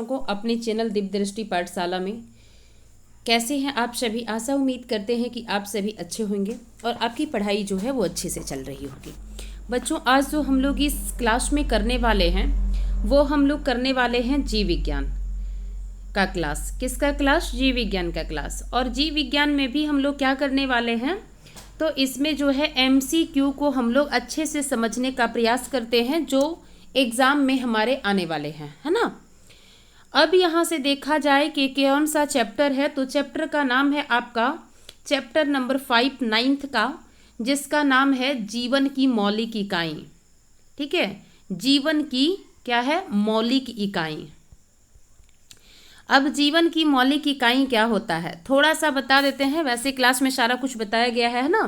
को अपने चैनल दिव्य दृष्टि पाठशाला में कैसे हैं आप सभी। आशा उम्मीद करते हैं कि आप सभी अच्छे होंगे और आपकी पढ़ाई जो है वो अच्छे से चल रही होगी। बच्चों, आज जो हम लोग इस क्लास में करने वाले हैं वो हम लोग करने वाले हैं जीव विज्ञान का क्लास। किसका क्लास? जीव विज्ञान का क्लास। और जीव विज्ञान में भी हम लोग क्या करने वाले हैं, तो इसमें जो है MCQ को हम लोग अच्छे से समझने का प्रयास करते हैं जो एग्ज़ाम में हमारे आने वाले हैं, है ना। अब यहाँ से देखा जाए कि कौन सा चैप्टर है, तो चैप्टर का नाम है आपका चैप्टर नंबर 5 9th का, जिसका नाम है जीवन की मौलिक इकाई। ठीक है, जीवन की क्या है? मौलिक इकाई। अब जीवन की मौलिक इकाई क्या होता है थोड़ा सा बता देते हैं। वैसे क्लास में सारा कुछ बताया गया है ना।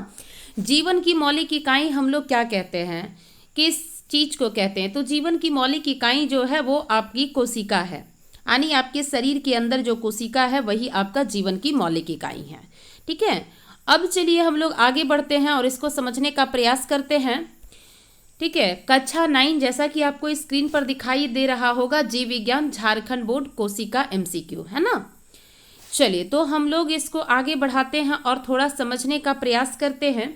जीवन की मौलिक इकाई हम लोग क्या कहते हैं, किस चीज को कहते हैं? तो जीवन की मौलिक इकाई जो है वो आपकी कोशिका है, यानी आपके शरीर के अंदर जो कोशिका है वही आपका जीवन की मौलिक इकाई है। ठीक है, अब चलिए हम लोग आगे बढ़ते हैं और इसको समझने का प्रयास करते हैं। ठीक है, कक्षा 9 जैसा कि आपको स्क्रीन पर दिखाई दे रहा होगा, जीव विज्ञान झारखंड बोर्ड कोशिका MCQ, है ना। चलिए तो हम लोग इसको आगे बढ़ाते हैं और थोड़ा समझने का प्रयास करते हैं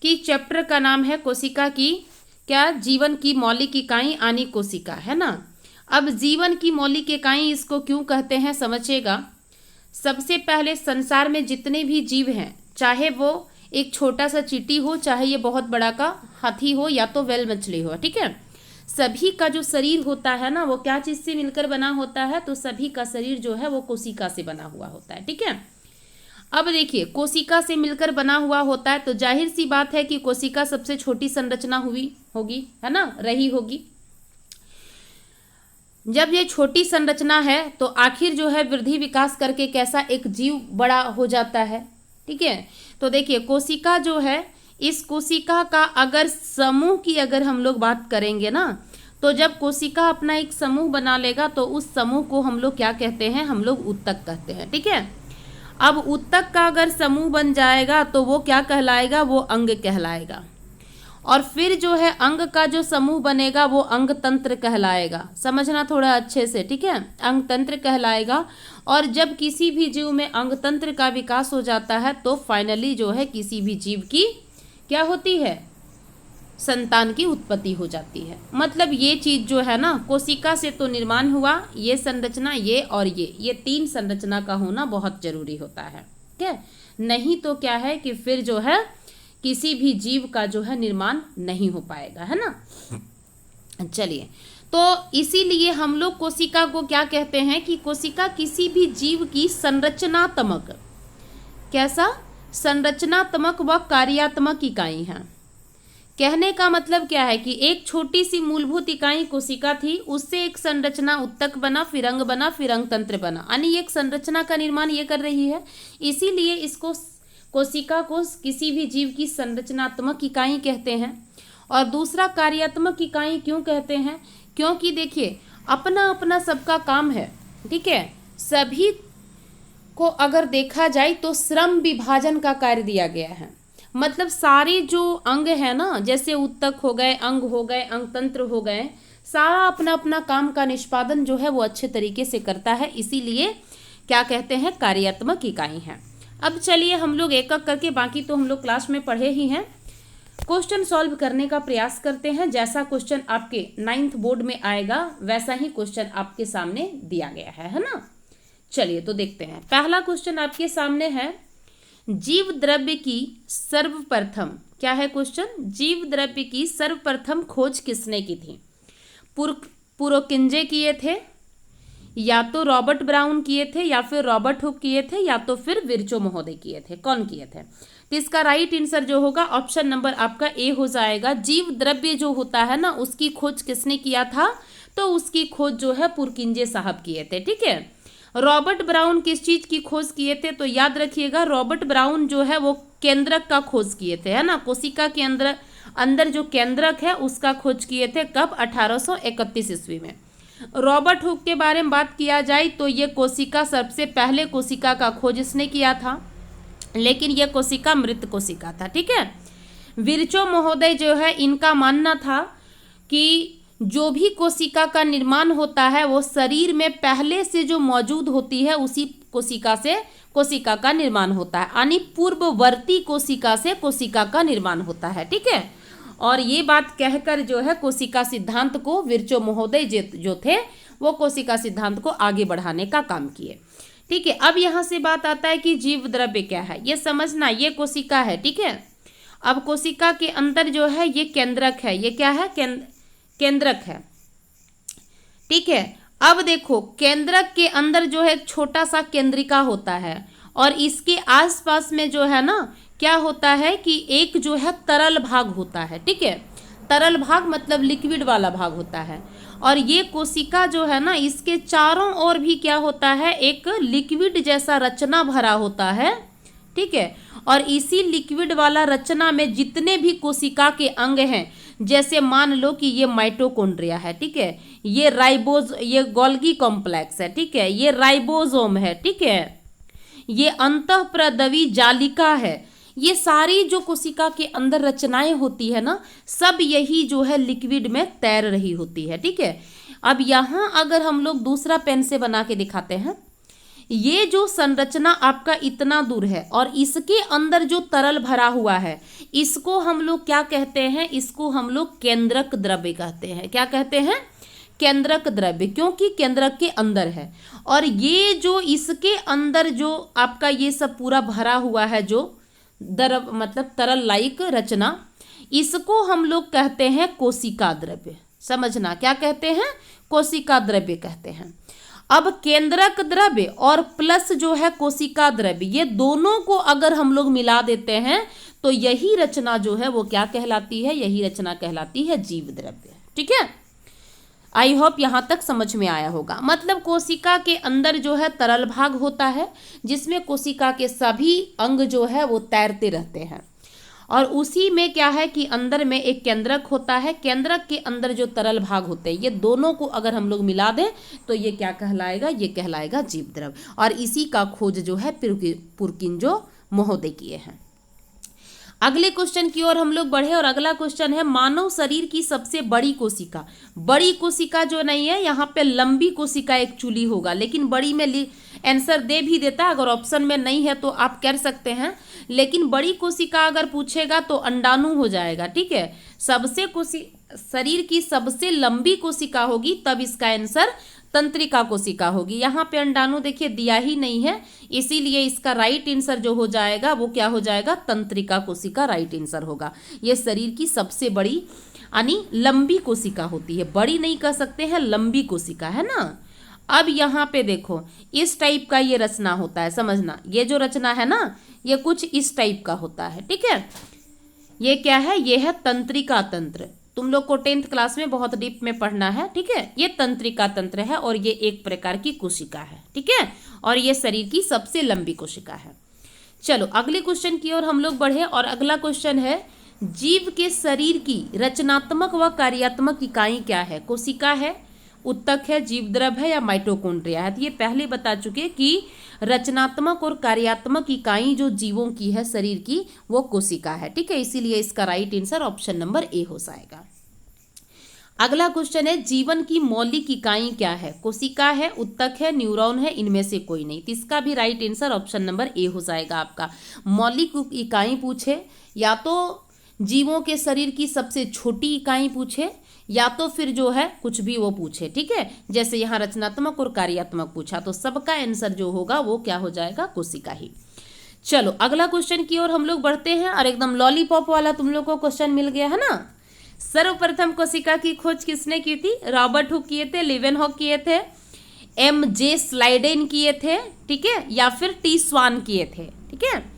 कि चैप्टर का नाम है कोशिका की क्या? जीवन की मौलिक इकाई यानी कोशिका, है ना। अब जीवन की मौलिक इकाई इसको क्यों कहते हैं समझिएगा। सबसे पहले संसार में जितने भी जीव हैं, चाहे वो एक छोटा सा चींटी हो, चाहे ये बहुत बड़ा का हाथी हो या तो वेल मछली हो, ठीक है, सभी का जो शरीर होता है ना वो क्या चीज़ से मिलकर बना होता है? तो सभी का शरीर जो है वो कोशिका से बना हुआ होता है। ठीक है, अब देखिए कोशिका से मिलकर बना हुआ होता है तो जाहिर सी बात है कि कोशिका सबसे छोटी संरचना होगी, है ना, रही होगी। जब ये छोटी संरचना है तो आखिर जो है वृद्धि विकास करके कैसा एक जीव बड़ा हो जाता है। ठीक है, तो देखिए कोशिका जो है, इस कोशिका का अगर समूह की अगर हम लोग बात करेंगे ना, तो जब कोशिका अपना एक समूह बना लेगा तो उस समूह को हम लोग क्या कहते हैं? हम लोग ऊतक कहते हैं। ठीक है, अब ऊतक का अगर समूह बन जाएगा तो वो क्या कहलाएगा? वो अंग कहलाएगा। और फिर जो है अंग का जो समूह बनेगा वो अंग तंत्र कहलाएगा। समझना थोड़ा अच्छे से, ठीक है, अंग तंत्र कहलाएगा। और जब किसी भी जीव में अंग तंत्र का विकास हो जाता है तो फाइनली जो है किसी भी जीव की क्या होती है? संतान की उत्पत्ति हो जाती है। मतलब ये चीज जो है ना, कोशिका से तो निर्माण हुआ, ये संरचना, ये और ये 3 संरचना का होना बहुत जरूरी होता है। ठीक है, नहीं तो क्या है कि फिर जो है किसी भी जीव का जो है निर्माण नहीं हो पाएगा, है ना। चलिए, तो इसीलिए हम लोग कोशिका को क्या कहते हैं कि कोशिका किसी भी जीव की संरचनात्मक, कैसा? संरचनात्मक व कार्यात्मक इकाई है। कहने का मतलब क्या है कि एक छोटी सी मूलभूत इकाई कोशिका थी, उससे एक संरचना ऊतक बना, फिर अंग बना, फिर अंग तंत्र बना, यानी एक संरचना का निर्माण ये कर रही है। इसीलिए इसको कोशिका को किसी भी जीव की संरचनात्मक इकाई कहते हैं। और दूसरा कार्यात्मक इकाई क्यों कहते हैं? क्योंकि देखिए अपना अपना सबका काम है। ठीक है, सभी को अगर देखा जाए तो श्रम विभाजन का कार्य दिया गया है। मतलब सारे जो अंग है ना, जैसे ऊतक हो गए, अंग हो गए, अंग तंत्र हो गए, सारा अपना अपना काम का निष्पादन जो है वो अच्छे तरीके से करता है। इसीलिए क्या कहते हैं? कार्यात्मक इकाई है। अब चलिए हम लोग एक एक करके, बाकी तो हम लोग क्लास में पढ़े ही हैं, क्वेश्चन सॉल्व करने का प्रयास करते हैं। जैसा क्वेश्चन आपके 9th बोर्ड में आएगा वैसा ही क्वेश्चन आपके सामने दिया गया है ना। चलिए तो देखते हैं। पहला क्वेश्चन आपके सामने है, जीव द्रव्य की सर्वप्रथम, क्या है क्वेश्चन? जीव द्रव्य की सर्वप्रथम खोज किसने की थी? पुरोकिंजे किए थे, या तो रॉबर्ट ब्राउन किए थे, या फिर रॉबर्ट हुक किए थे, या तो फिर विर्चो महोदय किए थे। कौन किए थे? तो इसका राइट आंसर जो होगा ऑप्शन नंबर आपका ए हो जाएगा। जीव द्रव्य जो होता है ना उसकी खोज किसने किया था? तो उसकी खोज जो है पुरकिंजे साहब किए थे। ठीक है, रॉबर्ट ब्राउन किस चीज की खोज किए थे? तो याद रखिएगा रॉबर्ट ब्राउन जो है वो केंद्रक का खोज किए थे, है ना। कोशिका के अंदर जो केंद्रक है उसका खोज किए थे। कब? 1831 ईस्वी में। रॉबर्ट हुक के बारे में बात किया जाए तो ये कोशिका, सबसे पहले कोशिका का खोज इसने किया था, लेकिन यह कोशिका मृत कोशिका था। ठीक है, विर्चो महोदय जो है इनका मानना था कि जो भी कोशिका का निर्माण होता है वो शरीर में पहले से जो मौजूद होती है उसी कोशिका से कोशिका का निर्माण होता है, यानी पूर्ववर्ती कोशिका से कोशिका का निर्माण होता है। ठीक है, और ये बात कहकर जो है कोशिका सिद्धांत को विर्चो महोदय जो थे वो कोशिका सिद्धांत को आगे बढ़ाने का काम किए। ठीक है, अब यहाँ से बात आता है कि जीव द्रव्य क्या है, ये समझना। ये कोशिका है, ठीक है। अब कोशिका के अंदर जो है ये केंद्रक है, ये क्या है, केंद्रक है। ठीक है, अब देखो केंद्रक के अंदर जो है एक छोटा सा केंद्रिका होता है और इसके आसपास में जो है ना क्या होता है कि एक जो है तरल भाग होता है। ठीक है, तरल भाग मतलब लिक्विड वाला भाग होता है और ये कोशिका जो है ना इसके चारों ओर भी क्या होता है, एक लिक्विड जैसा रचना भरा होता है। ठीक है, और इसी लिक्विड वाला रचना में जितने भी कोशिका के अंग हैं, जैसे मान लो कि ये माइटोकॉन्ड्रिया है, ठीक है, ये गोल्गी कॉम्प्लेक्स है, ठीक है, ये राइबोसोम है, ठीक है, ये अंतःप्रदवी जालिका है, ये सारी जो कोशिका के अंदर रचनाएं होती है ना सब यही जो है लिक्विड में तैर रही होती है। ठीक है, अब यहाँ अगर हम लोग दूसरा पेन से बना के दिखाते हैं, ये जो संरचना आपका इतना दूर है और इसके अंदर जो तरल भरा हुआ है इसको हम लोग क्या कहते हैं, इसको हम लोग केंद्रक द्रव्य कहते हैं। क्या कहते हैं, केंद्रक द्रव्य, क्योंकि केंद्रक के अंदर है। और ये जो इसके अंदर जो आपका ये सब पूरा भरा हुआ है जो द्रव मतलब तरल लाइक रचना, इसको हम लोग कहते हैं कोशिका द्रव्य। समझना, क्या कहते हैं, कोशिका द्रव्य कहते हैं। अब केंद्रक द्रव्य और प्लस जो है कोशिका द्रव्य, ये दोनों को अगर हम लोग मिला देते हैं तो यही रचना जो है वो क्या कहलाती है, यही रचना कहलाती है जीव द्रव्य। ठीक है, आई होप यहाँ तक समझ में आया होगा। मतलब कोशिका के अंदर जो है तरल भाग होता है जिसमें कोशिका के सभी अंग जो है वो तैरते रहते हैं और उसी में क्या है कि अंदर में एक केंद्रक होता है, केंद्रक के अंदर जो तरल भाग होते हैं ये दोनों को अगर हम लोग मिला दें तो ये क्या कहलाएगा, ये कहलाएगा जीव द्रव्य। और इसी का खोज जो है पुरकिंजो महोदय किए हैं। अगले क्वेश्चन की ओर हम लोग बढ़े और अगला क्वेश्चन है मानव शरीर की सबसे बड़ी कोशिका। बड़ी कोशिका जो नहीं है, यहाँ पे लंबी कोशिका एक्चुअली होगा, लेकिन बड़ी में आंसर दे भी देता है, अगर ऑप्शन में नहीं है तो आप कर सकते हैं, लेकिन बड़ी कोशिका अगर पूछेगा तो अंडाणु हो जाएगा। ठीक है, शरीर की सबसे लंबी कोशिका होगी तब इसका आंसर तंत्रिका कोशिका होगी। यहाँ पे अंडाणु देखिए दिया ही नहीं है, इसीलिए इसका राइट आंसर जो हो जाएगा वो क्या हो जाएगा, तंत्रिका कोशिका राइट आंसर होगा। ये शरीर की सबसे बड़ी यानी लंबी कोशिका होती है, बड़ी नहीं कह सकते हैं, लंबी कोशिका है ना। अब यहाँ पे देखो इस टाइप का ये रचना होता है, समझना, ये जो रचना है ना ये कुछ इस टाइप का होता है। ठीक है, ये क्या है, ये है तंत्रिका तंत्र। तुम लोग को 10th क्लास में बहुत डीप में पढ़ना है। ठीक है, ये तंत्रिका तंत्र है और ये एक प्रकार की कोशिका है। ठीक है, और ये शरीर की सबसे लंबी कोशिका है। चलो अगले क्वेश्चन की ओर हम लोग बढ़े और अगला क्वेश्चन है जीव के शरीर की रचनात्मक व कार्यात्मक इकाई क्या है। कोशिका है, उत्तक है, जीवद्रव्य है या माइटोकॉन्ड्रिया है। तो ये पहले बता चुके कि रचनात्मक और कार्यात्मक इकाई जो जीवों की है शरीर की वो कोशिका है। ठीक है, इसीलिए इसका right answer option number A हो जाएगा। अगला क्वेश्चन है जीवन की मौलिक इकाई क्या है। कोशिका है, उत्तक है, न्यूरॉन है, इनमें से कोई नहीं। तो इसका भी right answer option number A हो जाएगा आपका। मौलिक इकाई पूछे या तो जीवों के शरीर की सबसे छोटी इकाई पूछे या तो फिर जो है कुछ भी वो पूछे। ठीक है, जैसे यहाँ रचनात्मक और कार्यात्मक पूछा तो सबका आंसर जो होगा वो क्या हो जाएगा, कोशिका ही। चलो अगला क्वेश्चन की ओर हम लोग बढ़ते हैं और एकदम लॉलीपॉप वाला तुम लोग को क्वेश्चन मिल गया है ना। सर्वप्रथम कोशिका की खोज किसने की थी, रॉबर्ट हुक किए थे, लीवेनहॉक किए थे, एम.जे. स्लाइडेन किए थे, ठीक है, या फिर टी. स्वान किए थे। ठीक है,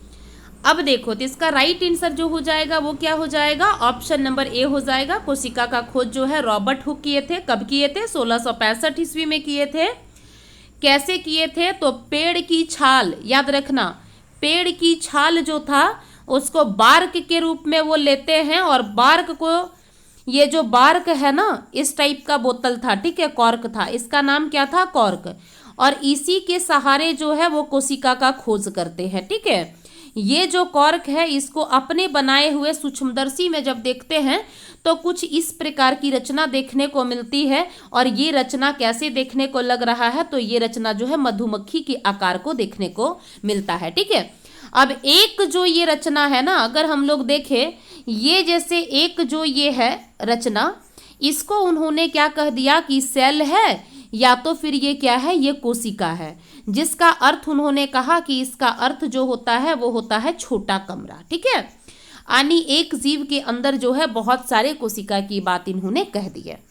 अब देखो तो इसका राइट आंसर जो हो जाएगा वो क्या हो जाएगा, ऑप्शन नंबर ए हो जाएगा। कोशिका का खोज जो है रॉबर्ट हुक किए थे। कब किए थे, 1665 ईस्वी में किए थे। कैसे किए थे, तो पेड़ की छाल, याद रखना, पेड़ की छाल जो था उसको बार्क के रूप में वो लेते हैं और बार्क को, ये जो बार्क है ना इस टाइप का बोतल था, ठीक है, कॉर्क था, इसका नाम क्या था, कॉर्क, और इसी के सहारे जो है वो कोशिका का खोज करते हैं। ठीक है, ये जो कॉर्क है इसको अपने बनाए हुए सूक्ष्मदर्शी में जब देखते हैं तो कुछ इस प्रकार की रचना देखने को मिलती है। और ये रचना कैसे देखने को लग रहा है, तो ये रचना जो है मधुमक्खी के आकार को देखने को मिलता है। ठीक है, अब एक जो ये रचना है ना, अगर हम लोग देखें, ये जैसे एक जो ये है रचना, इसको उन्होंने क्या कह दिया कि सेल है, या तो फिर ये क्या है, ये कोशिका है, जिसका अर्थ उन्होंने कहा कि इसका अर्थ जो होता है वो होता है छोटा कमरा। ठीक है, यानी एक जीव के अंदर जो है बहुत सारे कोशिका की बात इन्होंने कह दी है।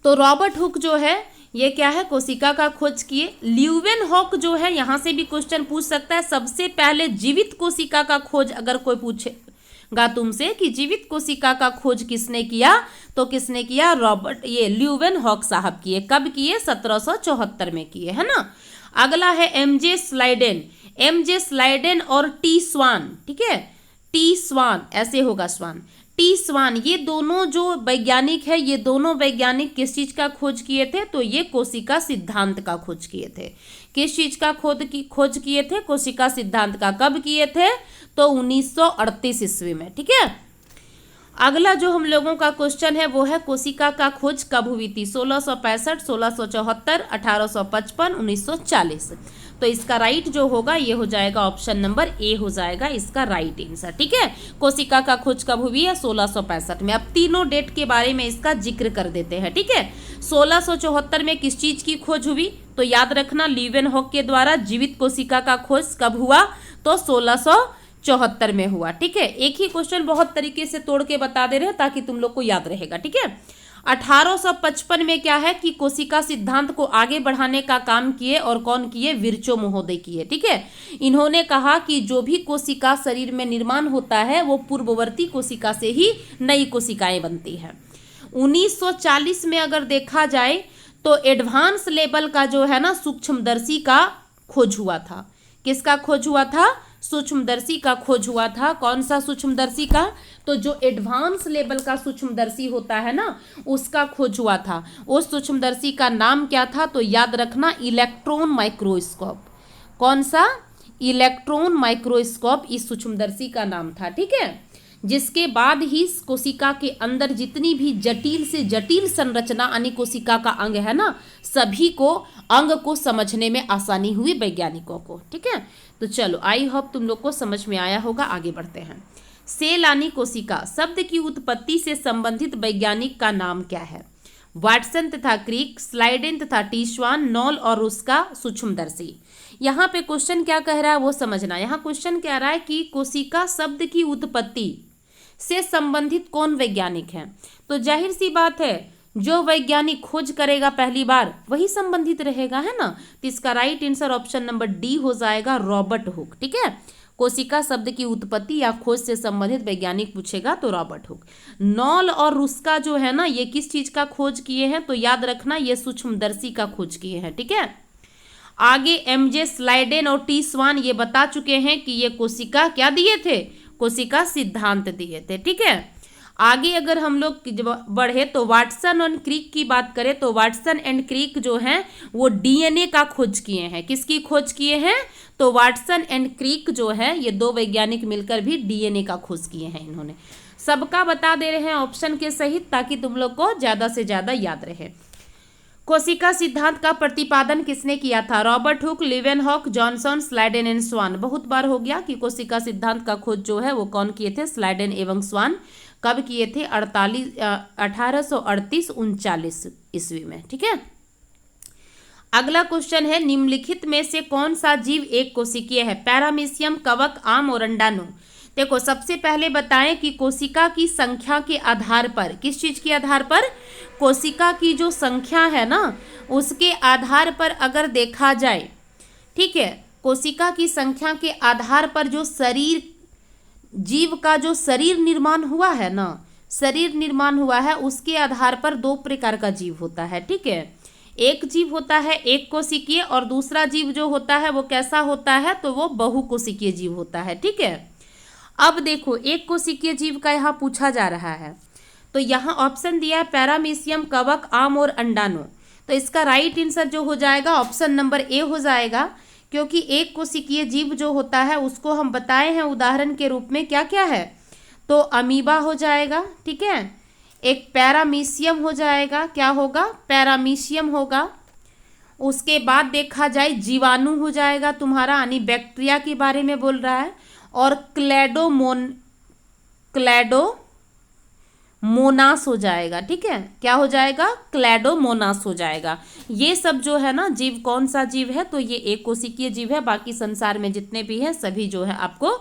तो रॉबर्ट हुक जो है ये क्या है, कोशिका का खोज किए। ल्यूवेनहॉक जो है, यहाँ से भी क्वेश्चन पूछ सकता है, सबसे पहले जीवित कोशिका का खोज अगर कोई पूछेगा तुमसे कि जीवित कोशिका का खोज किसने किया, तो किसने किया, रॉबर्ट ये ल्यूवेनहॉक साहब किए। कब किए, 1774 में किए, है ना। अगला है एमजे स्लाइडेन। एमजे स्लाइडेन और टी स्वान, ठीक है, टी स्वान ऐसे होगा, स्वान, टी स्वान, ये दोनों जो वैज्ञानिक है, ये दोनों वैज्ञानिक किस चीज का खोज किए थे, तो ये कोशिका सिद्धांत का खोज किए थे। किस चीज का खोज किए थे, कोशिका सिद्धांत का। कब किए थे, तो 1938 ईस्वी में। ठीक है, अगला जो हम लोगों का क्वेश्चन है वो है कोशिका का खोज कब हुई थी, 1665, 1674, 1855, 1940। तो इसका राइट जो होगा ये हो जाएगा ऑप्शन नंबर ए हो जाएगा इसका राइट आंसर। ठीक है, कोशिका का खोज कब हुई है, 1665 में। अब तीनों डेट के बारे में इसका जिक्र कर देते हैं। ठीक है, 1674 में किस चीज की खोज हुई, तो याद रखना ल्यूवेनहॉक के द्वारा जीवित कोशिका का खोज कब हुआ, तो 1674 में हुआ। ठीक है, एक ही क्वेश्चन बहुत तरीके से तोड़ के बता दे रहे हैं ताकि तुम लोग को याद रहेगा। ठीक है, 1855 में क्या है कि कोशिका सिद्धांत को आगे बढ़ाने का काम किए, और कौन किए, विर्चो महोदय किए। ठीक है, इन्होंने कहा कि जो भी कोशिका शरीर में निर्माण होता है वो पूर्ववर्ती कोशिका से ही नई कोशिकाएं बनती है। 1940 में अगर देखा जाए तो एडवांस लेवल का जो है ना सूक्ष्मदर्शी का खोज हुआ था। किसका खोज हुआ था, सूक्ष्मदर्शी का खोज हुआ था। कौन सा सूक्ष्मदर्शी का, तो जो एडवांस लेवल का सूक्ष्मदर्शी होता है ना उसका खोज हुआ था। उस सूक्ष्मदर्शी का नाम क्या था, तो याद रखना इलेक्ट्रॉन माइक्रोस्कोप। कौन सा, इलेक्ट्रॉन माइक्रोस्कोप इस सूक्ष्मदर्शी का नाम था। ठीक है, जिसके बाद ही कोशिका के अंदर जितनी भी जटिल से जटिल संरचना यानी कोशिका का अंग है ना, सभी को अंग को समझने में आसानी हुई वैज्ञानिकों को। ठीक है, तो चलो आई होप तुम लोग को समझ में आया होगा। आगे बढ़ते हैं। सेल यानी कोशिका शब्द की उत्पत्ति से संबंधित वैज्ञानिक का नाम क्या है, वाटसन तथा क्रिक, स्लाइडेन तथा टीश्वान, नॉल और रूस्का सूक्ष्मदर्शी। यहाँ पे क्वेश्चन क्या कह रहा है वो समझना। यहाँ क्वेश्चन कह रहा है कि कोशिका शब्द की उत्पत्ति से संबंधित कौन वैज्ञानिक है, तो जाहिर सी बात है जो वैज्ञानिक खोज करेगा पहली बार वही संबंधित रहेगा, है ना। तो इसका right answer option number D हो जाएगा, रॉबर्ट हुक। ठीक है, कोशिका शब्द की उत्पत्ति या खोज से संबंधित वैज्ञानिक पूछेगा तो रॉबर्ट हुक। नॉल और रूस्का जो है ना ये किस चीज का खोज किए हैं, तो याद रखना ये सूक्ष्मदर्शी का खोज किए हैं। ठीक है, आगे एमजे स्लाइडेन और टी स्वान ये बता चुके हैं कि ये कोशिका क्या दिए थे, कोशिका सिद्धांत दिए थे। ठीक है, आगे अगर हम लोग बढ़े तो वाटसन और क्रिक की बात करें तो वाटसन एंड क्रिक जो हैं वो डीएनए का खोज किए हैं। किसकी खोज किए हैं, तो वाटसन एंड क्रिक जो है ये दो वैज्ञानिक मिलकर भी डीएनए का खोज किए हैं। इन्होंने सबका बता दे रहे हैं ऑप्शन के सहित ताकि तुम लोग को ज़्यादा से ज़्यादा याद रहे। कोशिका सिद्धांत का प्रतिपादन किसने किया था, Robert Hooke, Leeuwenhoek, Johnson, Schleiden and Swann. बहुत बार हो गया कि कोशिका सिद्धांत का खोज जो है वो कौन किए थे, स्लाइडेन एवं स्वान। कब किए थे, 1838-39 ईस्वी में। ठीक है, अगला क्वेश्चन है निम्नलिखित में से कौन सा जीव एक कोशिकीय है, पैरामीशियम, कवक, आम और अंडाणु। देखो सबसे पहले बताएं कि कोशिका की संख्या के आधार पर, किस चीज के आधार पर, कोशिका की जो संख्या है ना उसके आधार पर अगर देखा जाए, ठीक है, कोशिका की संख्या के आधार पर जो शरीर, जीव का जो शरीर निर्माण हुआ है ना, शरीर निर्माण हुआ है उसके आधार पर दो प्रकार का जीव होता है। ठीक है, एक जीव होता है एक कोशिकीय और दूसरा जीव जो होता है वो कैसा होता है, तो वो बहुकोशिकीय जीव होता है। ठीक है, अब देखो एक कोशिकीय जीव का यहाँ पूछा जा रहा है तो यहाँ ऑप्शन दिया है पैरामीशियम, कवक, आम और अंडाणु। तो इसका राइट आंसर जो हो जाएगा ऑप्शन नंबर ए हो जाएगा क्योंकि एक कोशिकीय जीव जो होता है उसको हम बताए हैं उदाहरण के रूप में क्या क्या है, तो अमीबा हो जाएगा, ठीक है, एक पैरामीशियम हो जाएगा, क्या होगा, पैरामीशियम होगा। उसके बाद देखा जाए जीवाणु हो जाएगा तुम्हारा, यानी बैक्टीरिया के बारे में बोल रहा है, और क्लैडोमोनास हो जाएगा, ठीक है, क्या हो जाएगा, क्लैडोमोनास हो जाएगा। ये सब जो है ना जीव कौन सा जीव है, तो ये एक कोशिकीय जीव है। बाकी संसार में जितने भी हैं सभी जो है आपको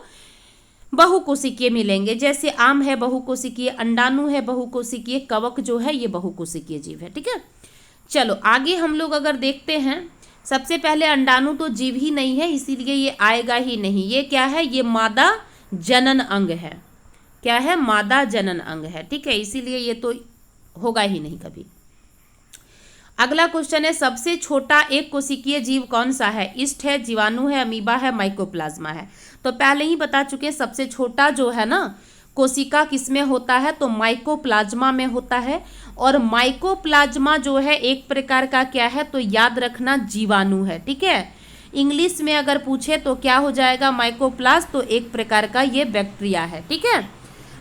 बहुकोशिकीय मिलेंगे। जैसे आम है बहुकोशिकीय, अंडाणु है बहुकोशिकीय, कवक जो है ये बहुकोशिकीय जीव है, ठीक है। चलो आगे हम लोग अगर देखते हैं, सबसे पहले अंडाणु तो जीव ही नहीं है, इसीलिए ये आएगा ही नहीं। ये क्या है, ये मादा जनन अंग है। क्या है, मादा जनन अंग है, ठीक है, इसीलिए ये तो होगा ही नहीं कभी। अगला क्वेश्चन है, सबसे छोटा एक कोशिकीय जीव कौन सा है? ईस्ट है, जीवाणु है, अमीबा है, माइकोप्लाज्मा है। तो पहले ही बता चुके, सबसे छोटा जो है ना कोशिका किसमें होता है, तो माइकोप्लाज्मा में होता है। और माइकोप्लाज्मा जो है एक प्रकार का क्या है, तो याद रखना जीवाणु है, ठीक है। इंग्लिश में अगर पूछे तो क्या हो जाएगा, माइकोप्लाज्म, तो एक प्रकार का ये बैक्टीरिया है, ठीक है।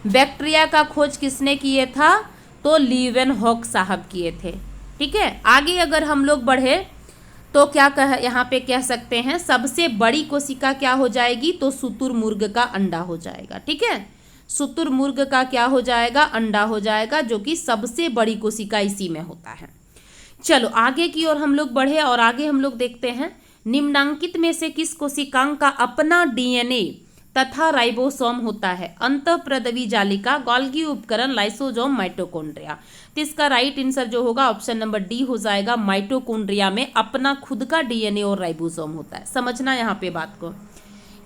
बैक्टीरिया का खोज किसने किए था, तो लीवेनहॉक साहब किए थे, ठीक है। आगे अगर हम लोग बढ़े तो क्या कह यहाँ पे कह सकते हैं, सबसे बड़ी कोशिका क्या हो जाएगी, तो शुतुरमुर्ग का अंडा हो जाएगा, ठीक है। शुतुरमुर्ग का क्या हो जाएगा, अंडा हो जाएगा, जो कि सबसे बड़ी कोशिका इसी में होता है। चलो आगे की ओर हम लोग बढ़े और आगे हम लोग देखते हैं, निम्नांकित में से किस कोशिकांग का अपना डीएनए तथा राइबोसोम होता है? अंतःप्रदवी जालिका, गोल्गी उपकरण, लाइसोसोम, माइटोकॉन्ड्रिया। तो इसका राइट आंसर जो होगा ऑप्शन नंबर डी हो जाएगा। माइटोकॉन्ड्रिया में अपना खुद का डीएनए और राइबोसोम होता है। समझना यहाँ पे बात को,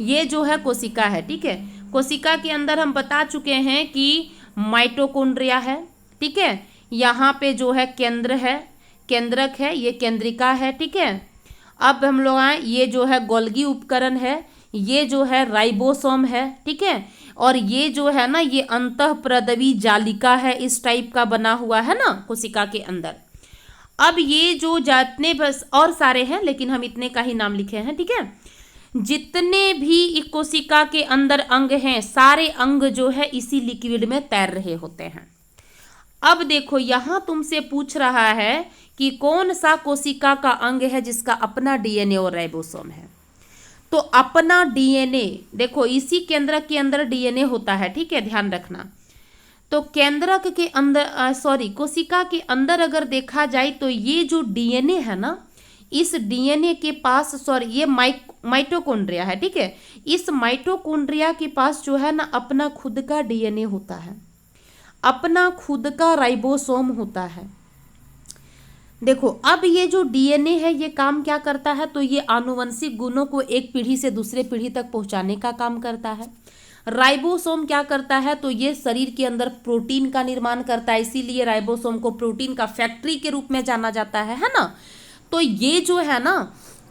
ये जो है कोशिका है, ठीक है। कोशिका के अंदर हम बता चुके हैं कि माइटोकॉन्ड्रिया है, ठीक है। यहाँ पे जो है केंद्र है, केंद्रक है, ये केंद्रिका है, ठीक है। अब हम लोग आए, ये जो है गोल्गी उपकरण है, ये जो है राइबोसोम है, ठीक है। और ये जो है ना ये अंतःप्रदवी जालिका है, इस टाइप का बना हुआ है ना कोशिका के अंदर। अब ये जो जितने बस और सारे हैं, लेकिन हम इतने का ही नाम लिखे हैं, ठीक है। जितने भी एक कोशिका के अंदर अंग हैं, सारे अंग जो है इसी लिक्विड में तैर रहे होते हैं। अब देखो यहाँ तुमसे पूछ रहा है कि कौन सा कोशिका का अंग है जिसका अपना डीएनए और राइबोसोम है। तो अपना डीएनए देखो, इसी केंद्रक के अंदर डीएनए होता है, ठीक है, ध्यान रखना। तो केंद्रक के अंदर कोशिका के अंदर अगर देखा जाए तो ये जो डीएनए है ना, इस डीएनए के पास ये माइटोकॉन्ड्रिया है, ठीक है। इस माइटोकॉन्ड्रिया के पास जो है ना अपना खुद का डीएनए होता है, अपना खुद का राइबोसोम होता है। देखो अब ये जो डीएनए है ये काम क्या करता है, तो ये आनुवंशिक गुणों को एक पीढ़ी से दूसरे पीढ़ी तक पहुंचाने का काम करता है। राइबोसोम क्या करता है, तो ये शरीर के अंदर प्रोटीन का निर्माण करता है, इसीलिए राइबोसोम को प्रोटीन का फैक्ट्री के रूप में जाना जाता है ना। तो ये जो है ना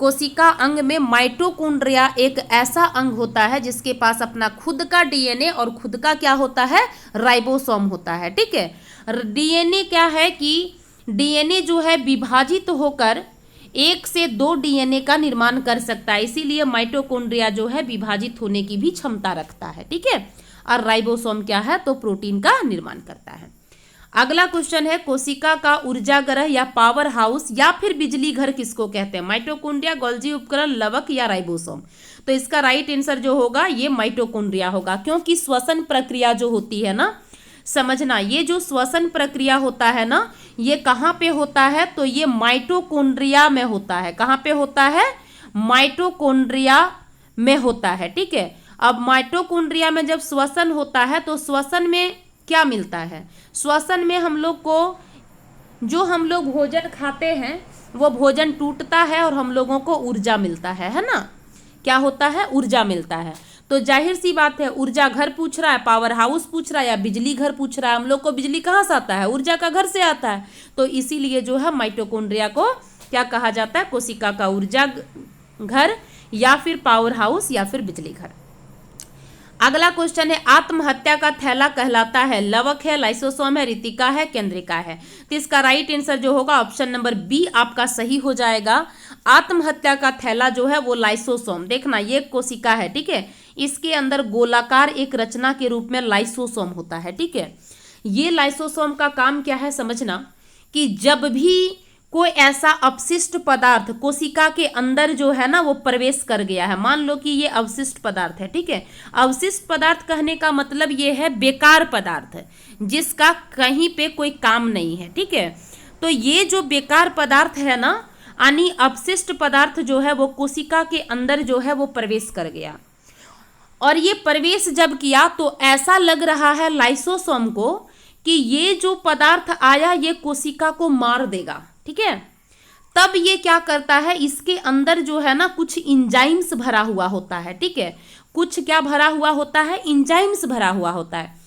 कोशिका अंग में माइटोकॉन्ड्रिया एक ऐसा अंग होता है जिसके पास अपना खुद का डीएनए और खुद का क्या होता है, राइबोसोम होता है, ठीक है। डीएनए क्या है कि डीएनए जो है विभाजित होकर 1 से 2 डीएनए का निर्माण कर सकता है, इसीलिए माइटोकॉन्ड्रिया जो है विभाजित होने की भी क्षमता रखता है, ठीक है। और राइबोसोम क्या है, तो प्रोटीन का निर्माण करता है। अगला क्वेश्चन है, कोशिका का ऊर्जागृह या पावर हाउस या फिर बिजली घर किसको कहते हैं? माइटोकॉन्ड्रिया, गोल्जी उपकरण, लवक या राइबोसोम? तो इसका राइट आंसर जो होगा ये माइटोकॉन्ड्रिया होगा, क्योंकि श्वसन प्रक्रिया जो होती है ना, समझना ये जो श्वसन प्रक्रिया होता है ना, ये कहाँ पे होता है, तो ये माइटोकॉन्ड्रिया में होता है। कहाँ पे होता है, माइटोकॉन्ड्रिया में होता है, ठीक है। अब माइटोकॉन्ड्रिया में जब श्वसन होता है तो श्वसन में क्या मिलता है, श्वसन में हम लोग को जो हम लोग भोजन खाते हैं वो भोजन टूटता है और हम लोगों को ऊर्जा मिलता है ना। क्या होता है, ऊर्जा मिलता है। तो जाहिर सी बात है, ऊर्जा घर पूछ रहा है, पावर हाउस पूछ रहा है या बिजली घर पूछ रहा है। हम लोग को बिजली कहाँ से आता है, ऊर्जा का घर से आता है। तो इसीलिए जो है माइटोकॉन्ड्रिया को क्या कहा जाता है, कोशिका का ऊर्जा घर या फिर पावर हाउस या फिर बिजली घर। अगला क्वेश्चन है आत्महत्या का थैला कहलाता है, लवक है, लाइसोसोम है, रितिका है, केंद्रिका है। तो इसका राइट आंसर जो होगा ऑप्शन नंबर बी आपका सही हो जाएगा। आत्महत्या का थैला जो है वो लाइसोसोम, देखना ये कोशिका है, ठीक है, इसके अंदर गोलाकार एक रचना के रूप में लाइसोसोम होता है, ठीक है। ये लाइसोसोम का काम क्या है समझना, कि जब भी कोई ऐसा अपशिष्ट पदार्थ कोशिका के अंदर जो है ना वो प्रवेश कर गया है, मान लो कि ये अवशिष्ट पदार्थ है, ठीक है। अवशिष्ट पदार्थ कहने का मतलब ये है बेकार पदार्थ जिसका कहीं पे कोई काम नहीं है, ठीक है। तो ये जो बेकार पदार्थ है ना, यानी अपशिष्ट पदार्थ जो है वो कोशिका के अंदर जो है वो प्रवेश कर गया, और ये प्रवेश जब किया तो ऐसा लग रहा है लाइसोसोम को कि ये जो पदार्थ आया ये कोशिका को मार देगा, ठीक है। तब ये क्या करता है, इसके अंदर जो है ना कुछ इंजाइम्स भरा हुआ होता है, ठीक है। कुछ क्या भरा हुआ होता है, इंजाइम्स भरा हुआ होता है।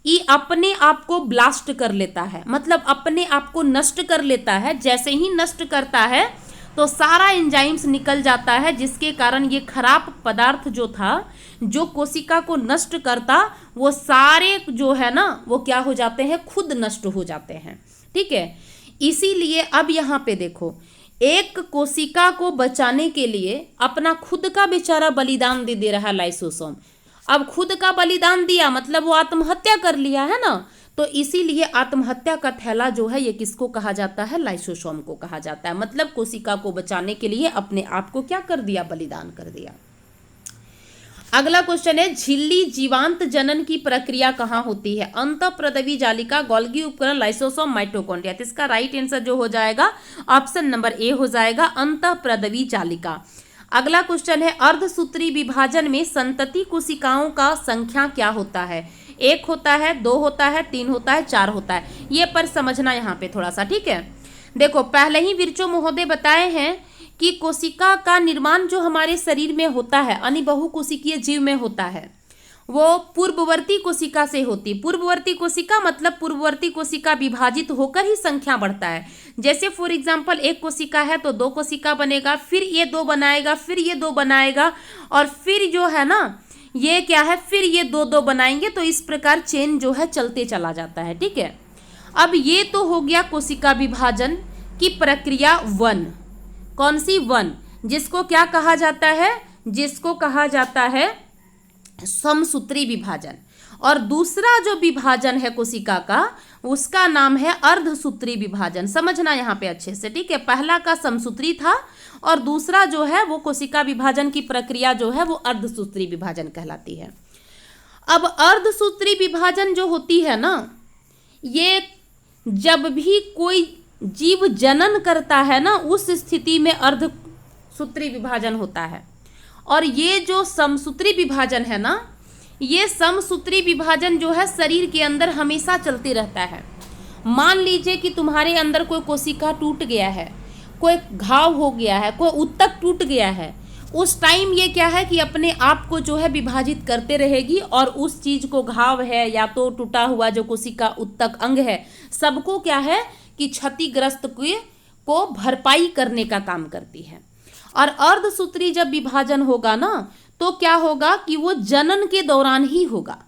ये अपने आप को ब्लास्ट कर लेता है, मतलब अपने आप को नष्ट कर लेता है। जैसे ही नष्ट करता है तो सारा एंजाइम्स निकल जाता है, जिसके कारण ये खराब पदार्थ जो था जो कोशिका को नष्ट करता, वो सारे जो है ना वो क्या हो जाते हैं, खुद नष्ट हो जाते हैं, ठीक है। इसीलिए अब यहाँ पे देखो, एक कोशिका को बचाने के लिए अपना खुद का बेचारा बलिदान दे रहा है लाइसोसोम। अब खुद का बलिदान दिया मतलब वो आत्महत्या कर लिया है ना, तो इसीलिए आत्महत्या का थैला जो है ये किसको कहा जाता है, लाइसोसोम को कहा जाता है। मतलब कोशिका को बचाने के लिए अपने आप को क्या कर दिया, बलिदान कर दिया। अगला क्वेश्चन है झिल्ली जीवांत जनन की प्रक्रिया कहाँ होती है, अंतःप्रदवी जालिका, गोल्गी उपकरण, लाइसोसोम, माइटोकॉन्ड्रिया। तो इसका राइट आंसर जो हो जाएगा ऑप्शन नंबर ए हो जाएगा, अंतःप्रदवी जालिका। अगला क्वेश्चन है अर्धसूत्री विभाजन में संतति कोशिकाओं का संख्या क्या होता है, 1 होता है, 2 होता है, 3 होता है, 4 होता है। ये पर समझना यहाँ पे थोड़ा सा, ठीक है। देखो पहले ही विरचो महोदय बताए हैं कि कोशिका का निर्माण जो हमारे शरीर में होता है, यानी बहुकोशिकीय जीव में होता है, वो पूर्ववर्ती कोशिका से होती। पूर्ववर्ती कोशिका मतलब पूर्ववर्ती कोशिका विभाजित होकर ही संख्या बढ़ता है। जैसे फॉर एग्जांपल एक कोशिका है तो 2 कोशिका बनेगा, फिर ये 2 बनाएगा, फिर ये 2 बनाएगा, और फिर जो है ना ये क्या है, फिर ये 2-2 बनाएंगे। तो इस प्रकार चेन जो है चलते चला जाता है, ठीक है। अब ये तो हो गया कोशिका विभाजन की प्रक्रिया 1। कौन सी 1, जिसको क्या कहा जाता है, जिसको कहा जाता है समसूत्री विभाजन। और दूसरा जो विभाजन है कोशिका का, उसका नाम है अर्धसूत्री विभाजन। समझना यहाँ पे अच्छे से, ठीक है। पहला का समसूत्री था और दूसरा जो है वो कोशिका विभाजन की प्रक्रिया जो है वो अर्धसूत्री विभाजन कहलाती है। अब अर्धसूत्री विभाजन जो होती है ना, ये जब भी कोई जीव जनन करता है ना, उस स्थिति में अर्धसूत्री विभाजन होता है। और ये जो समसूत्री विभाजन है ना, ये समसूत्री विभाजन जो है शरीर के अंदर हमेशा चलते रहता है। मान लीजिए कि तुम्हारे अंदर कोई कोशिका टूट गया है, कोई घाव हो गया है, कोई उत्तक टूट गया है, उस टाइम ये क्या है कि अपने आप को जो है विभाजित करते रहेगी, और उस चीज को, घाव है या तो टूटा हुआ जो कोशिका उत्तक अंग है, सबको क्या है कि क्षतिग्रस्त को भरपाई करने का काम करती है। और अर्धसूत्री जब विभाजन होगा ना तो क्या होगा कि वो जनन के दौरान ही होगा।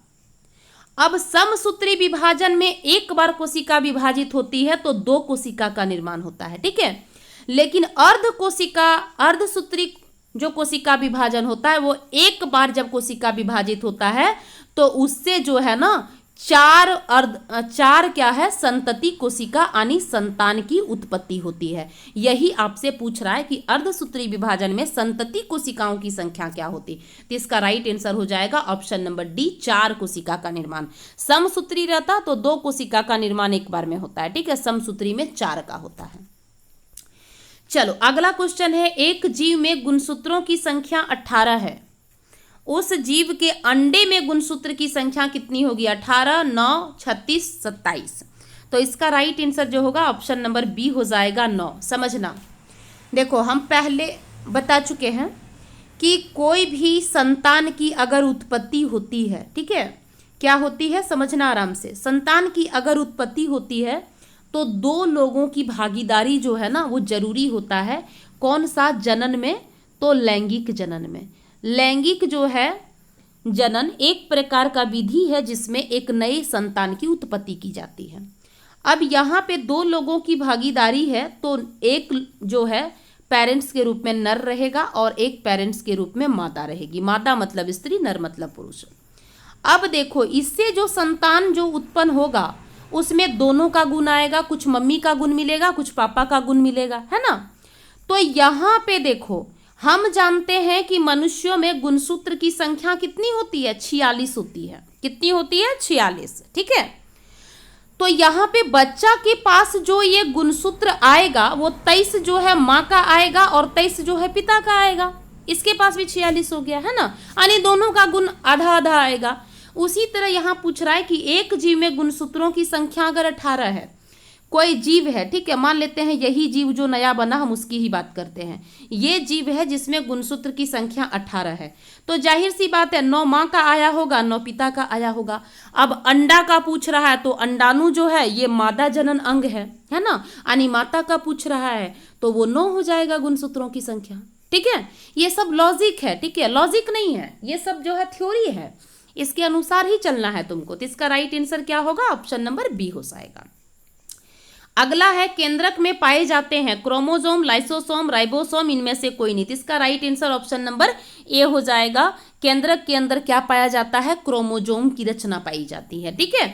अब समसूत्री विभाजन में एक बार कोशिका विभाजित होती है तो 2 कोशिका का निर्माण होता है, ठीक है। लेकिन अर्धसूत्री जो कोशिका विभाजन होता है वो एक बार जब कोशिका विभाजित होता है तो उससे जो है ना 4 क्या है, संतति कोशिका यानी संतान की उत्पत्ति होती है। यही आपसे पूछ रहा है कि अर्धसूत्री विभाजन में संतति कोशिकाओं की संख्या क्या होती। तो इसका राइट आंसर हो जाएगा ऑप्शन नंबर डी, 4 कोशिका का निर्माण। समसूत्री रहता तो 2 कोशिका का निर्माण एक बार में होता है, ठीक है। समसूत्री में 4 का होता है। चलो अगला क्वेश्चन है एक जीव में गुणसूत्रों की संख्या 18 है, उस जीव के अंडे में गुणसूत्र की संख्या कितनी होगी, 18, 9, 36, 27। तो इसका राइट आंसर जो होगा ऑप्शन नंबर बी हो जाएगा 9। समझना, देखो हम पहले बता चुके हैं कि कोई भी संतान की अगर उत्पत्ति होती है, ठीक है, क्या होती है समझना आराम से। संतान की अगर उत्पत्ति होती है तो 2 लोगों की भागीदारी जो है ना वो जरूरी होता है। कौन सा जनन में, तो लैंगिक जनन में। लैंगिक जो है जनन एक प्रकार का विधि है जिसमें एक नए संतान की उत्पत्ति की जाती है। अब यहाँ पे दो लोगों की भागीदारी है, तो एक जो है पेरेंट्स के रूप में नर रहेगा और एक पेरेंट्स के रूप में मादा रहेगी। मादा मतलब स्त्री, नर मतलब पुरुष। अब देखो, इससे जो संतान जो उत्पन्न होगा उसमें दोनों का गुण आएगा, कुछ मम्मी का गुण मिलेगा, कुछ पापा का गुण मिलेगा, है ना। तो यहाँ पे देखो, हम जानते हैं कि मनुष्यों में गुणसूत्र की संख्या कितनी होती है? 46 होती है। कितनी होती है? 46। ठीक है। तो यहाँ पे बच्चा के पास जो ये गुणसूत्र आएगा वो 23 जो है माँ का आएगा और 23 जो है पिता का आएगा। इसके पास भी 46 हो गया, है ना, यानी दोनों का गुण आधा आधा आएगा। उसी तरह यहाँ पूछ रहा है कि एक जीव में गुणसूत्रों की संख्या अगर 18 है, कोई जीव है, ठीक है, मान लेते हैं यही जीव जो नया बना, हम उसकी ही बात करते हैं। ये जीव है जिसमें गुणसूत्र की संख्या 18 है, तो जाहिर सी बात है 9 माँ का आया होगा, 9 पिता का आया होगा। अब अंडा का पूछ रहा है तो अंडाणु जो है ये मादा जनन अंग है ना, यानी माता का पूछ रहा है तो वो 9 हो जाएगा गुणसूत्रों की संख्या। ठीक है, ये सब लॉजिक है, ठीक है, लॉजिक नहीं है, ये सब जो है थ्योरी है, इसके अनुसार ही चलना है तुमको। तो इसका राइट आंसर क्या होगा? ऑप्शन नंबर बी हो जाएगा। अगला है केंद्रक में पाए जाते हैं क्रोमोसोम, लाइसोसोम, राइबोसोम, इनमें से कोई नहीं। तो इसका right answer option number A हो जाएगा। केंद्रक के अंदर क्या पाया जाता है? क्रोमोसोम की रचना पाई जाती है। ठीक है।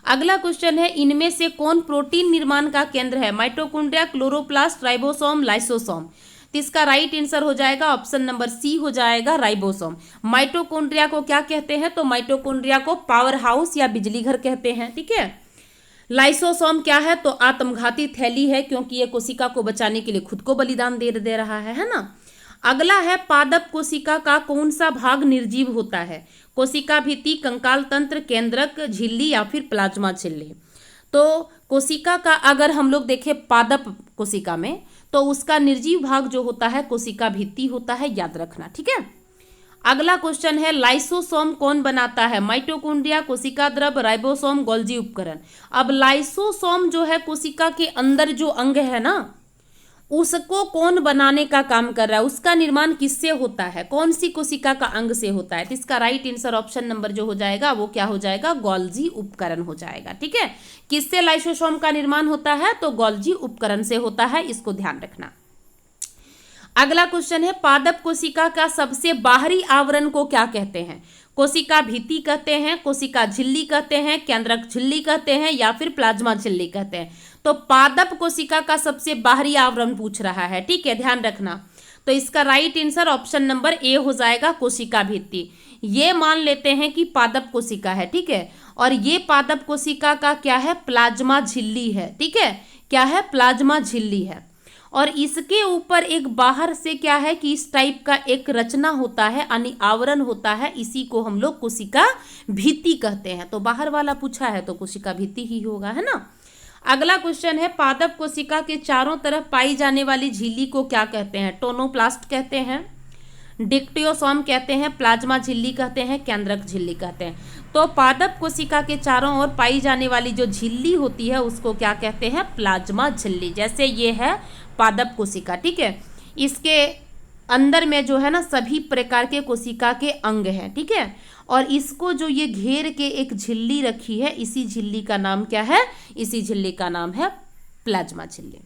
अगला क्वेश्चन है, इनमें से कौन प्रोटीन निर्माण का केंद्र है? Mitochondria, chloroplast, ribosome, lysosome. तो इसका राइट आंसर हो जाएगा ऑप्शन नंबर सी हो जाएगा, राइबोसोम। माइटोकॉन्ड्रिया को क्या कहते हैं? तो माइटोकॉन्ड्रिया को पावर हाउस या बिजली घर कहते हैं। ठीक है। लाइसोसोम क्या है? तो आत्मघाती थैली है, क्योंकि ये कोशिका को बचाने के लिए खुद को बलिदान दे रहा है ना। अगला है, पादप कोशिका का कौन सा भाग निर्जीव होता है? कोशिका भित्ति, कंकाल तंत्र, केंद्रक, झिल्ली या फिर प्लाज्मा झिल्ली। तो कोशिका का अगर हम लोग देखें पादप कोशिका में, तो उसका निर्जीव भाग जो होता है कोशिका भित्ति होता है, याद रखना। ठीक है। अगला क्वेश्चन है, लाइसोसोम कौन बनाता है? माइटोकॉन्ड्रिया, कोशिका द्रव, राइबोसोम, गोल्जी उपकरण। अब लाइसोसोम जो है कोशिका के अंदर जो अंग है ना, उसको कौन बनाने का काम कर रहा है? उसका निर्माण किससे होता है? कौन सी कोशिका का अंग से होता है? तो इसका राइट आंसर ऑप्शन नंबर जो हो जाएगा वो क्या हो जाएगा? गोल्जी उपकरण हो जाएगा। ठीक है। किससे लाइसोसोम का निर्माण होता है? तो गोल्जी उपकरण से होता है, इसको ध्यान रखना। अगला क्वेश्चन है, पादप कोशिका का सबसे बाहरी आवरण को क्या कहते हैं? कोशिका भित्ति कहते हैं, कोशिका झिल्ली कहते हैं, केंद्रक झिल्ली कहते हैं या फिर प्लाज्मा झिल्ली कहते हैं। तो पादप कोशिका का सबसे बाहरी आवरण पूछ रहा है। ठीक है, ध्यान रखना। तो इसका right answer option number A हो जाएगा, कोशिका भित्ति। ये मान लेते हैं कि पादप कोशिका है। ठीक है। और ये पादप कोशिका का क्या है? प्लाज्मा झिल्ली है। ठीक है, क्या है? प्लाज्मा झिल्ली है। और इसके ऊपर एक बाहर से क्या है कि इस टाइप का एक रचना होता है, यानी आवरण होता है, इसी को हम लोग कोशिका भित्ति कहते हैं। तो बाहर वाला पूछा है तो कोशिका भित्ति ही होगा, है ना। अगला क्वेश्चन है, पादप कोशिका के चारों तरफ पाई जाने वाली झिल्ली को क्या कहते हैं? टोनोप्लास्ट कहते हैं, डिक्टियोसोम कहते हैं, प्लाज्मा झिल्ली कहते हैं, केंद्रक झिल्ली कहते हैं। तो पादप कोशिका के चारों ओर पाई जाने वाली जो झिल्ली होती है उसको क्या कहते हैं? प्लाज्मा झिल्ली। जैसे ये है पादप कोशिका, ठीक है, इसके अंदर में जो है ना सभी प्रकार के कोशिका के अंग हैं। ठीक है। और इसको जो ये घेर के एक झिल्ली रखी है, इसी झिल्ली का नाम क्या है? इसी झिल्ली का नाम है प्लाज्मा झिल्ली।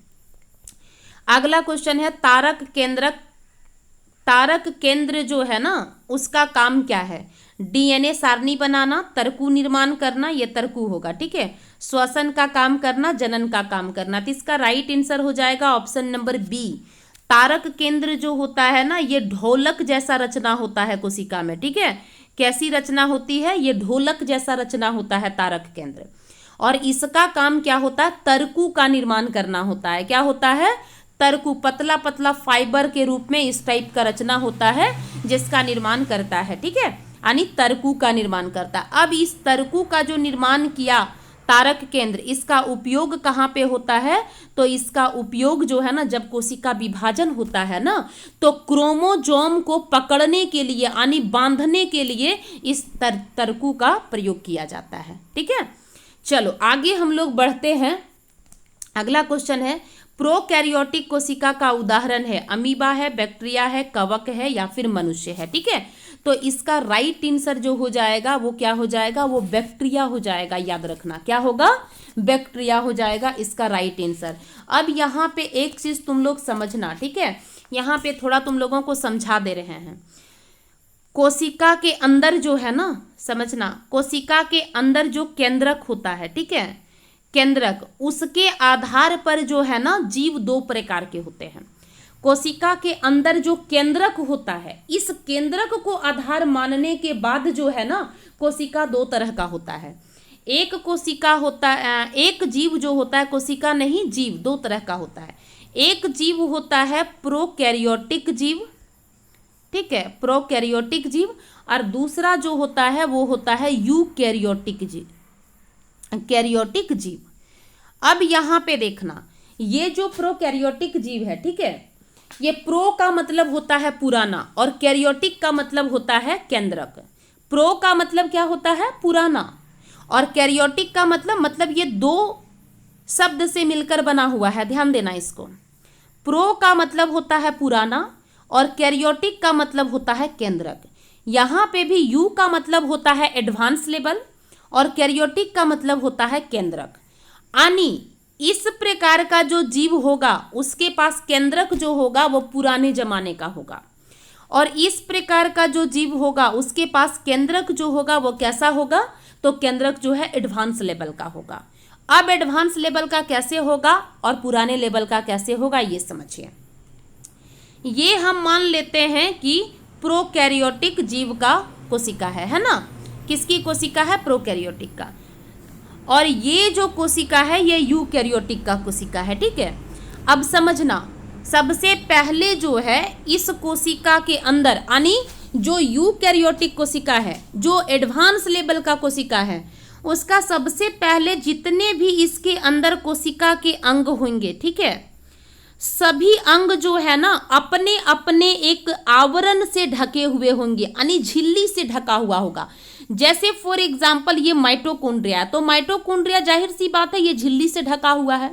अगला क्वेश्चन है, तारक केंद्रक। तारक केंद्र जो है ना उसका काम क्या है? डीएनए सारणी बनाना, तर्कु निर्माण करना, ये तर्कु होगा। ठीक है। श्वसन का काम करना, जनन का काम करना। तो इसका राइट आंसर हो जाएगा ऑप्शन नंबर बी। तारक केंद्र जो होता है ना, ये ढोलक जैसा रचना होता है कोशिका में। ठीक है। कैसी रचना होती है? ये ढोलक जैसा रचना होता है तारक केंद्र। और इसका काम क्या होता है? तर्कु का निर्माण करना होता है। क्या होता है? तर्कु, पतला पतला फाइबर के रूप में इस टाइप का रचना होता है जिसका निर्माण करता है। ठीक है, यानी तर्कु का निर्माण करता है। अब इस तर्कु का जो निर्माण किया तारक केंद्र, इसका उपयोग कहाँ पे होता है? तो इसका उपयोग जो है ना, जब कोशिका विभाजन होता है ना, तो क्रोमोसोम को पकड़ने के लिए यानी बांधने के लिए इस तर्कु का प्रयोग किया जाता है। ठीक है। चलो आगे हम लोग बढ़ते हैं। अगला क्वेश्चन है, प्रोकैरियोटिक कोशिका का उदाहरण है अमीबा है, बैक्टीरिया है, कवक है या फिर मनुष्य है। ठीक है, तो इसका राइट आंसर जो हो जाएगा वो क्या हो जाएगा, वो बैक्टीरिया हो जाएगा। याद रखना क्या होगा, बैक्टीरिया हो जाएगा इसका राइट आंसर। अब यहाँ पे एक चीज तुम लोग समझना, ठीक है, यहाँ पे थोड़ा तुम लोगों को समझा दे रहे हैं। कोशिका के अंदर जो है ना, समझना, कोशिका के अंदर जो केंद्रक होता है, ठीक है, केंद्रक, उसके आधार पर जो है ना जीव दो प्रकार के होते हैं। कोशिका के अंदर जो केंद्रक होता है, इस केंद्रक को आधार मानने के बाद जो है ना कोशिका दो तरह का होता है। एक कोशिका होता है, एक जीव जो होता है, कोशिका नहीं जीव दो तरह का होता है। एक जीव होता है प्रोकैरियोटिक जीव, ठीक है, प्रोकैरियोटिक जीव, और दूसरा जो होता है वो होता है यूकैरियोटिक जीव, कैरियोटिक जीव। अब यहाँ पे देखना, ये जो प्रोकैरियोटिक जीव है, ठीक है, ये प्रो का मतलब होता है पुराना और कैरियोटिक का मतलब होता है केंद्रक। प्रो का मतलब क्या होता है, पुराना, और कैरियोटिक का मतलब ये दो शब्द से मिलकर बना हुआ है, ध्यान देना इसको। प्रो का मतलब होता है पुराना और कैरियोटिक का मतलब होता है केंद्रक। यहाँ पे भी यू का मतलब होता है एडवांस लेवल और कैरियोटिक का मतलब होता है केंद्रक। यानी इस प्रकार का जो जीव होगा उसके पास केंद्रक जो होगा वो पुराने जमाने का होगा, और इस प्रकार का जो जीव होगा उसके पास केंद्रक जो होगा वो कैसा होगा, तो केंद्रक जो है एडवांस लेवल का होगा। अब एडवांस लेवल का कैसे होगा और पुराने लेवल का कैसे होगा ये समझिए। ये हम मान लेते हैं कि प्रोकैरियोटिक जीव का कोशिका है ना, किसकी कोशिका है, प्रोकैरियोटिक का, और ये जो कोशिका है ये यूकैरियोटिक का कोशिका है। ठीक है, अब समझना, सबसे पहले जो है इस कोशिका के अंदर, यानी जो यूकैरियोटिक कोशिका है, जो एडवांस लेवल का कोशिका है, उसका सबसे पहले जितने भी इसके अंदर कोशिका के अंग होंगे, ठीक है, सभी अंग जो है ना अपने अपने एक आवरण से ढके हुए होंगे, यानी झिल्ली से ढका हुआ होगा। जैसे फॉर एग्जाम्पल ये माइटोकॉन्ड्रिया, तो माइटोकॉन्ड्रिया जाहिर सी बात है ये झिल्ली से ढका हुआ है।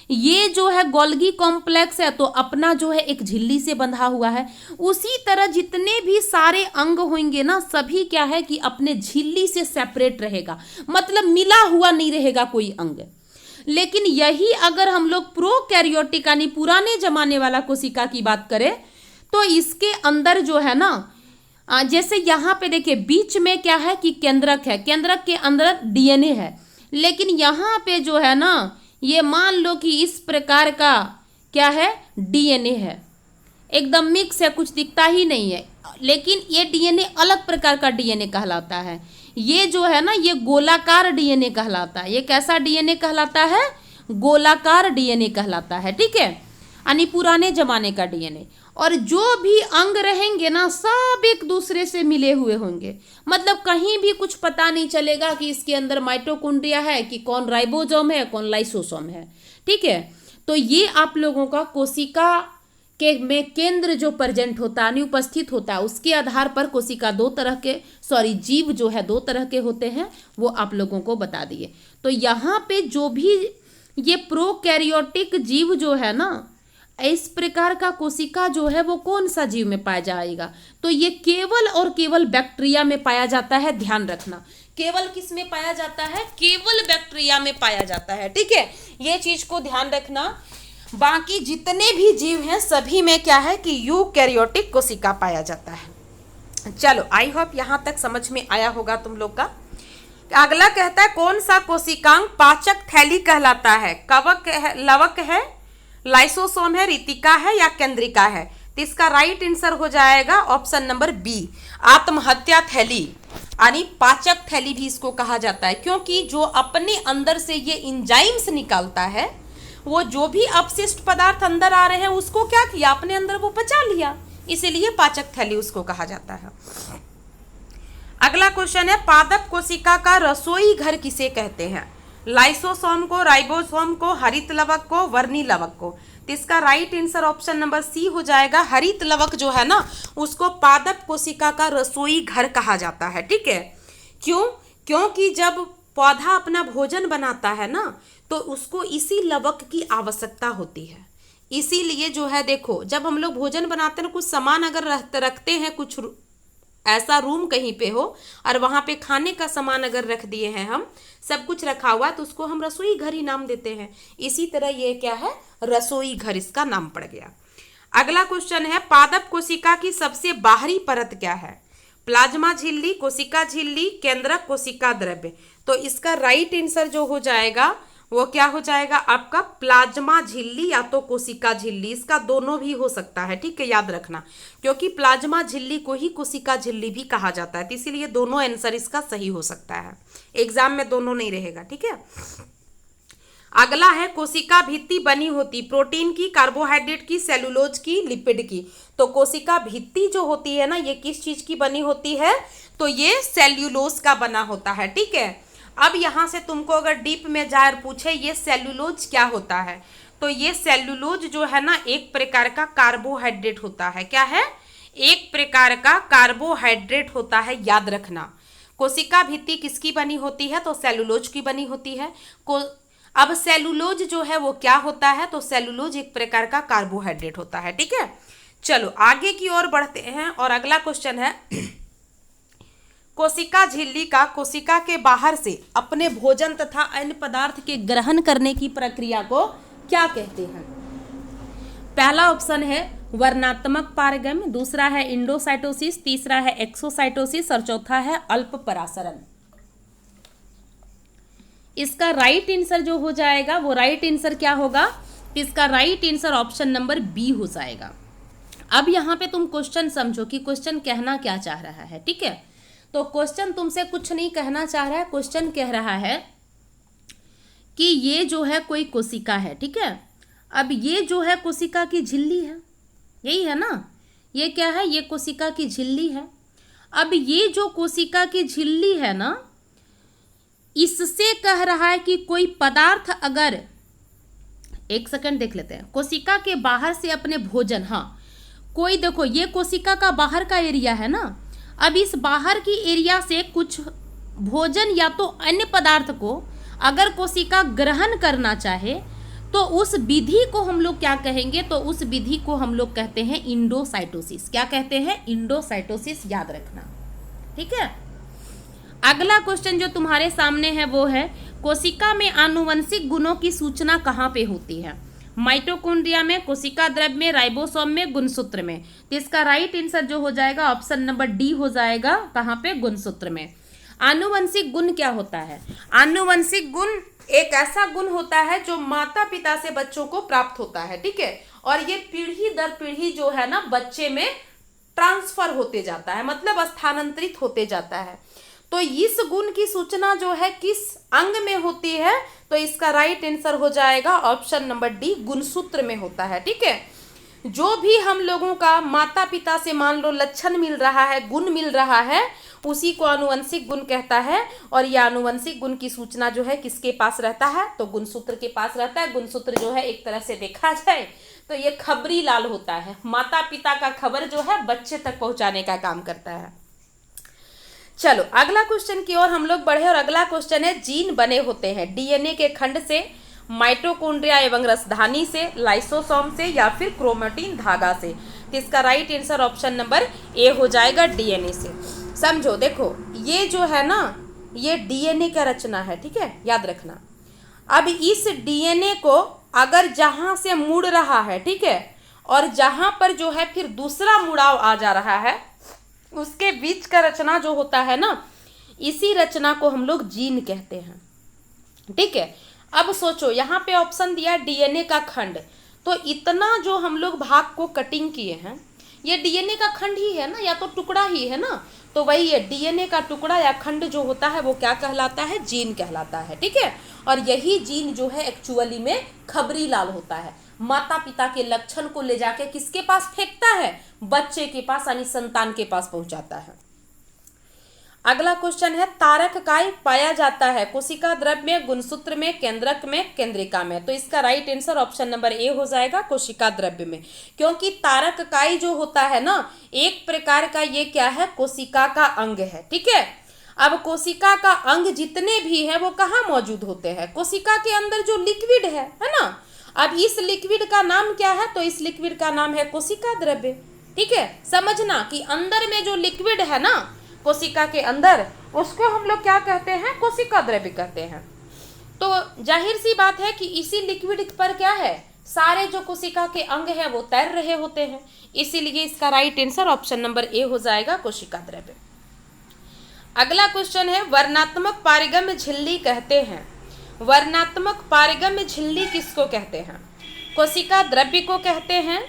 ये जो है गोल्गी कॉम्प्लेक्स है तो अपना जो है एक झिल्ली से बंधा हुआ है। उसी तरह जितने भी सारे अंग होंगे ना, सभी क्या है कि अपने झिल्ली से सेपरेट रहेगा, मतलब मिला हुआ नहीं रहेगा कोई अंग। लेकिन यही अगर हम लोग प्रोकैरियोटिक यानी पुराने जमाने वाला कोशिका की बात करें तो इसके अंदर जो है ना, जैसे यहाँ पे देखिए बीच में क्या है कि केंद्रक है, केंद्रक के अंदर डीएनए है, लेकिन यहाँ पे जो है ना ये मान लो कि इस प्रकार का क्या है, डीएनए है, एकदम मिक्स है, कुछ दिखता ही नहीं है, लेकिन ये डीएनए अलग प्रकार का डीएनए कहलाता है। ये जो है ना ये गोलाकार डीएनए कहलाता है। ये कैसा डीएनए कहलाता है, गोलाकार डीएनए कहलाता है। ठीक है, यानी पुराने जमाने का डीएनए। और जो भी अंग रहेंगे ना सब एक दूसरे से मिले हुए होंगे, मतलब कहीं भी कुछ पता नहीं चलेगा कि इसके अंदर माइटोकॉन्ड्रिया है कि कौन राइबोसोम है कौन लाइसोसोम है। ठीक है, तो ये आप लोगों का कोशिका के में केंद्र जो प्रेजेंट होता है, उपस्थित होता है, उसके आधार पर कोशिका दो तरह के जीव जो है दो तरह के होते हैं, वो आप लोगों को बता दिए। तो यहाँ पे जो भी ये प्रोकैरियोटिक जीव जो है ना, इस प्रकार का कोशिका जो है वो कौन सा जीव में पाया जाएगा, तो ये केवल और केवल बैक्टीरिया में पाया जाता है। ध्यान रखना, केवल किस में पाया जाता है, केवल बैक्टीरिया में पाया जाता है। ठीक है, ये चीज को ध्यान रखना। बाकी जितने भी जीव हैं सभी में क्या है कि यूकैरियोटिक कोशिका पाया जाता है। चलो, आई होप यहाँ तक समझ में आया होगा तुम लोग का। अगला कहता है कौन सा कोशिकांग पाचक थैली कहलाता है, कवक है, लवक है, लाइसोसोम है, रितिका है या केंद्रिका है। तो इसका राइट आंसर हो जाएगा ऑप्शन नंबर बी, आत्महत्या थैली, यानी पाचक थैली भी इसको कहा जाता है, क्योंकि जो अपने अंदर से ये इंजाइम्स निकालता है, वो जो भी अपशिष्ट पदार्थ अंदर आ रहे हैं उसको क्या किया, अपने अंदर वो पचा लिया, इसीलिए पाचक थैली उसको कहा जाता है। अगला क्वेश्चन है पादप कोशिका का रसोई घर किसे कहते हैं, लाइसोसोम को, राइबोसोम को, हरित लवक को, वर्णी लवक को। तो इसका right answer option number C हो जाएगा। हरित लवक जो है ना उसको पादप कोशिका का रसोई घर कहा जाता है। ठीक है, क्यों, क्योंकि जब पौधा अपना भोजन बनाता है ना, तो उसको इसी लवक की आवश्यकता होती है। इसीलिए जो है देखो, जब हम लोग भोजन बनाते हैं, कुछ सामान अगर रखते हैं, कुछ ऐसा रूम कहीं पे हो और वहां पे खाने का सामान अगर रख दिए हैं, हम सब कुछ रखा हुआ, तो उसको हम रसोई घर ही नाम देते हैं। इसी तरह ये क्या है, रसोई घर इसका नाम पड़ गया। अगला क्वेश्चन है, पादप कोशिका की सबसे बाहरी परत क्या है? प्लाज्मा झिल्ली, कोशिका झिल्ली, केंद्रक, कोशिका द्रव्य। तो इसका राइट आंसर जो हो जाएगा वो क्या हो जाएगा आपका, प्लाज्मा झिल्ली या तो कोशिका झिल्ली। इसका दोनों भी हो सकता है, ठीक है, याद रखना, क्योंकि प्लाज्मा झिल्ली को ही कोशिका झिल्ली भी कहा जाता है, तो इसीलिए दोनों आंसर इसका सही हो सकता है। एग्जाम में दोनों नहीं रहेगा, ठीक है। अगला है, कोशिका भित्ति बनी होती प्रोटीन की, कार्बोहाइड्रेट की, सेलुलोज की, लिपिड की। तो कोशिका भित्ति जो होती है ना, ये किस चीज की बनी होती है? तो ये सेल्यूलोज का बना होता है, ठीक है। अब यहां से तुमको अगर डीप में जाए पूछे ये सेल्यूलोज क्या होता है, तो ये सेल्यूलोज जो है ना, एक प्रकार का कार्बोहाइड्रेट होता है। क्या है? एक प्रकार का कार्बोहाइड्रेट होता है, याद रखना। कोशिका भित्ति किसकी बनी होती है? तो सेल्यूलोज की बनी होती है। अब सेल्यूलोज जो है वो क्या होता है? तो सेल्यूलोज एक प्रकार का कार्बोहाइड्रेट होता है, ठीक है। चलो आगे की ओर बढ़ते हैं और अगला क्वेश्चन है, कोशिका झिल्ली का कोशिका के बाहर से अपने भोजन तथा अन्य पदार्थ के ग्रहण करने की प्रक्रिया को क्या कहते हैं? पहला ऑप्शन है वर्णात्मक पारगम्य, दूसरा है इंडोसाइटोसिस, तीसरा है एक्सोसाइटोसिस और चौथा है अल्प परासरण। इसका राइट आंसर जो हो जाएगा वो राइट आंसर क्या होगा? इसका right answer option number B हो जाएगा। अब यहाँ पे तुम क्वेश्चन समझो कि क्वेश्चन कहना क्या चाह रहा है, ठीक है। तो क्वेश्चन तुमसे कुछ नहीं कहना चाह रहा है, क्वेश्चन कह रहा है कि ये जो है कोई कोशिका है, ठीक है। अब ये जो है कोशिका की झिल्ली है, यही है ना, ये क्या है? ये कोशिका की झिल्ली है। अब ये जो कोशिका की झिल्ली है ना, इससे कह रहा है कि कोई पदार्थ अगर, एक सेकंड देख लेते हैं, कोशिका के बाहर से अपने भोजन, हाँ कोई, देखो ये कोशिका का बाहर का एरिया है ना, अब इस बाहर की एरिया से कुछ भोजन या तो अन्य पदार्थ को अगर कोशिका ग्रहण करना चाहे तो उस विधि को हम लोग क्या कहेंगे? तो उस विधि को हम लोग कहते हैं इंडोसाइटोसिस। क्या कहते हैं? इंडोसाइटोसिस, याद रखना, ठीक है। अगला क्वेश्चन जो तुम्हारे सामने है वो है, कोशिका में आनुवंशिक गुणों की सूचना कहाँ पे होती है? माइटोकॉन्ड्रिया में, कोशिका द्रव्य में, राइबोसोम में, गुणसूत्र में। तो इसका राइट आंसर जो हो जाएगा ऑप्शन नंबर डी हो जाएगा। कहाँ पे? गुणसूत्र में। आनुवंशिक गुण क्या होता है? आनुवंशिक गुण एक ऐसा गुण होता है जो माता पिता से बच्चों को प्राप्त होता है, ठीक है, और ये पीढ़ी दर पीढ़ी जो है ना बच्चे में ट्रांसफर होते जाता है, मतलब स्थानांतरित होते जाता है। तो इस गुण की सूचना जो है किस अंग में होती है? तो इसका राइट आंसर हो जाएगा ऑप्शन नंबर डी, गुणसूत्र में होता है, ठीक है। जो भी हम लोगों का माता पिता से मान लो लक्षण मिल रहा है, गुण मिल रहा है, उसी को आनुवंशिक गुण कहता है। और यह आनुवंशिक गुण की सूचना जो है किसके पास रहता है? तो गुणसूत्र के पास रहता है। गुणसूत्र जो है एक तरह से देखा जाए तो ये खबरी लाल होता है, माता पिता का खबर जो है बच्चे तक पहुंचाने का काम करता है। चलो अगला क्वेश्चन की ओर हम लोग बढ़े और अगला क्वेश्चन है, जीन बने होते हैं डीएनए के खंड से, माइटोकॉन्ड्रिया एवं रसधानी से, लाइसोसोम से या फिर क्रोमेटिन धागा से। तो इसका right answer option number A हो जाएगा, डीएनए से। समझो, देखो ये जो है ना, ये डीएनए का रचना है, ठीक है, याद रखना। अब इस डीएनए को अगर जहां से मुड़ रहा है, ठीक है, और जहां पर जो है फिर दूसरा मुड़ाव आ जा रहा है, उसके बीच का रचना जो होता है ना, इसी रचना को हम लोग जीन कहते हैं, ठीक है। अब सोचो यहाँ पे ऑप्शन दिया डीएनए का खंड, तो इतना जो हम लोग भाग को कटिंग किए हैं ये डीएनए का खंड ही है ना, या तो टुकड़ा ही है ना, तो वही है डीएनए का टुकड़ा या खंड जो होता है वो क्या कहलाता है? जीन कहलाता है, ठीक है। और यही जीन जो है एक्चुअली में खबरी लाल होता है, माता पिता के लक्षण को ले जाके किसके पास फेंकता है? बच्चे के पास, यानी संतान के पास पहुंचाता है। अगला क्वेश्चन है, तारक काय पाया जाता है कोशिका द्रव्य में, गुणसूत्र में, केंद्रक में, केंद्रिका में। तो इसका right answer option number A हो जाएगा, कोशिका द्रव्य में, क्योंकि तारक काय जो होता है ना, एक प्रकार का ये क्या है? कोशिका का अंग है, ठीक है। अब कोशिका का अंग जितने भी हैं वो कहाँ मौजूद होते हैं? कोशिका के अंदर जो लिक्विड है ना। अब इस लिक्विड का नाम क्या है? तो इस लिक्विड का नाम है कोशिका द्रव्य। ठीक है, समझना कि अंदर में जो लिक्विड है ना कोशिका के अंदर, उसको हम लोग क्या कहते हैं? कोशिका द्रव्य कहते हैं। तो जाहिर सी बात है कि इसी लिक्विड पर क्या है, सारे जो कोशिका के अंग हैं वो तैर रहे होते हैं, इसीलिए इसका right answer option number A हो जाएगा, कोशिका द्रव्य। अगला क्वेश्चन है, वर्णात्मक पारगम्य झिल्ली कहते हैं। वर्णात्मक पारगम्य झिल्ली किसको कहते हैं? कोशिका द्रव्य को कहते हैं,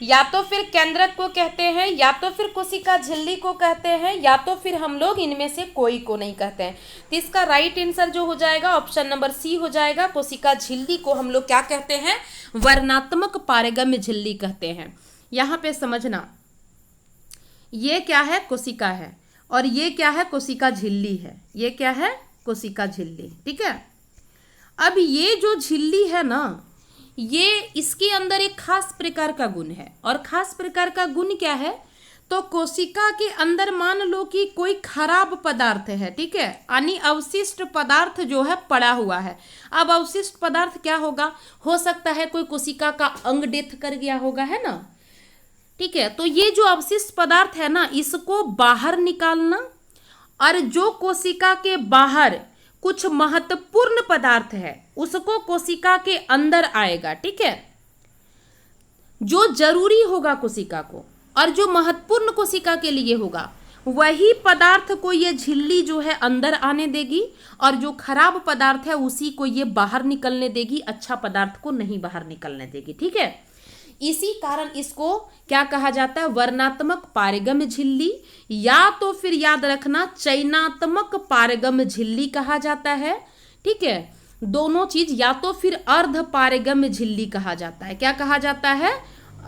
या तो फिर केंद्रक को कहते हैं, या तो फिर कोशिका झिल्ली को कहते हैं, या तो फिर हम लोग इनमें से कोई को नहीं कहते हैं। तो इसका राइट आंसर जो हो जाएगा ऑप्शन नंबर सी हो जाएगा। कोशिका झिल्ली को हम लोग क्या कहते हैं? वर्णात्मक पारगम्य झिल्ली कहते हैं। यहाँ पे समझना, ये क्या है? कोशिका है, और ये क्या है? कोशिका झिल्ली है। ये क्या है? कोशिका झिल्ली। ठीक है, अब ये जो झिल्ली है ना, ये इसके अंदर एक खास प्रकार का गुण है, और खास प्रकार का गुण क्या है? तो कोशिका के अंदर मान लो कि कोई खराब पदार्थ है, ठीक है, यानी अवशिष्ट पदार्थ जो है पड़ा हुआ है। अब अवशिष्ट पदार्थ क्या होगा? हो सकता है कोई कोशिका का अंग डेथ कर गया होगा, है ना। ठीक है, तो ये जो अवशिष्ट पदार्थ है ना, इसको बाहर निकालना, और जो कोशिका के बाहर कुछ महत्वपूर्ण पदार्थ है उसको कोशिका के अंदर आएगा। ठीक है, जो जरूरी होगा कोशिका को और जो महत्वपूर्ण कोशिका के लिए होगा, वही पदार्थ को ये झिल्ली जो है अंदर आने देगी, और जो खराब पदार्थ है उसी को ये बाहर निकलने देगी, अच्छा पदार्थ को नहीं बाहर निकलने देगी। ठीक है, इसी कारण इसको क्या कहा जाता है? वर्णात्मक पारगम्य झिल्ली, या तो फिर याद रखना चयनात्मक पारगम्य झिल्ली कहा जाता है। ठीक है, दोनों चीज, या तो फिर अर्ध पारगम्य झिल्ली कहा जाता है। क्या कहा जाता है?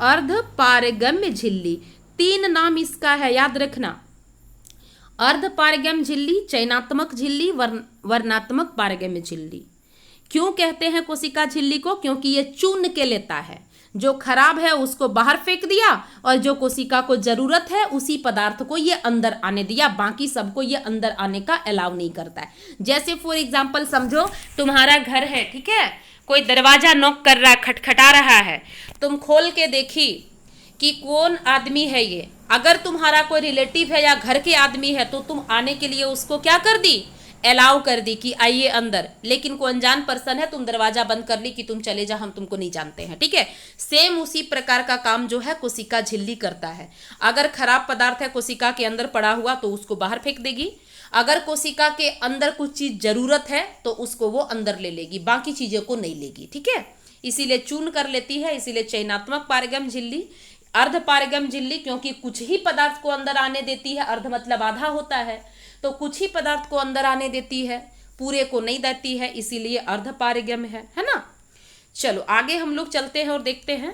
अर्ध पारगम्य झिल्ली। तीन नाम इसका है, याद रखना, अर्ध पारगम्य झिल्ली, चयनात्मक झिल्ली, वर्णात्मक पारगम्य झिल्ली। क्यों कहते हैं कोशिका झिल्ली को? क्योंकि ये चुन के लेता है, जो खराब है उसको बाहर फेंक दिया, और जो कोशिका को जरूरत है उसी पदार्थ को ये अंदर आने दिया, बाकी सबको ये अंदर आने का अलाउ नहीं करता है। जैसे फॉर एग्जांपल समझो, तुम्हारा घर है, ठीक है, कोई दरवाजा नॉक कर रहा है, खटखटा रहा है, तुम खोल के देखी कि कौन आदमी है ये। अगर तुम्हारा कोई रिलेटिव है या घर के आदमी है तो तुम आने के लिए उसको क्या कर दी? अलाउ कर दी कि आइए अंदर। लेकिन कोई अनजान पर्सन है, तुम दरवाजा बंद कर ली कि तुम चले जा, हम तुमको नहीं जानते हैं। ठीक है, सेम उसी प्रकार का काम जो है कोशिका झिल्ली करता है। अगर खराब पदार्थ है कोशिका के अंदर पड़ा हुआ तो उसको बाहर फेंक देगी, अगर कोशिका के अंदर कुछ चीज जरूरत है तो उसको वो अंदर ले लेगी, बाकी चीजों को नहीं लेगी। ठीक है, इसीलिए चून कर लेती है। इसीलिए चयनात्मक पारगम्य झिल्ली, अर्ध पारगम्य झिल्ली क्योंकि कुछ ही पदार्थ को अंदर आने देती है, अर्ध मतलब आधा होता है, तो कुछ ही पदार्थ को अंदर आने देती है, पूरे को नहीं देती है, इसीलिए अर्ध पारगम्य है ना। चलो आगे हम लोग चलते हैं और देखते हैं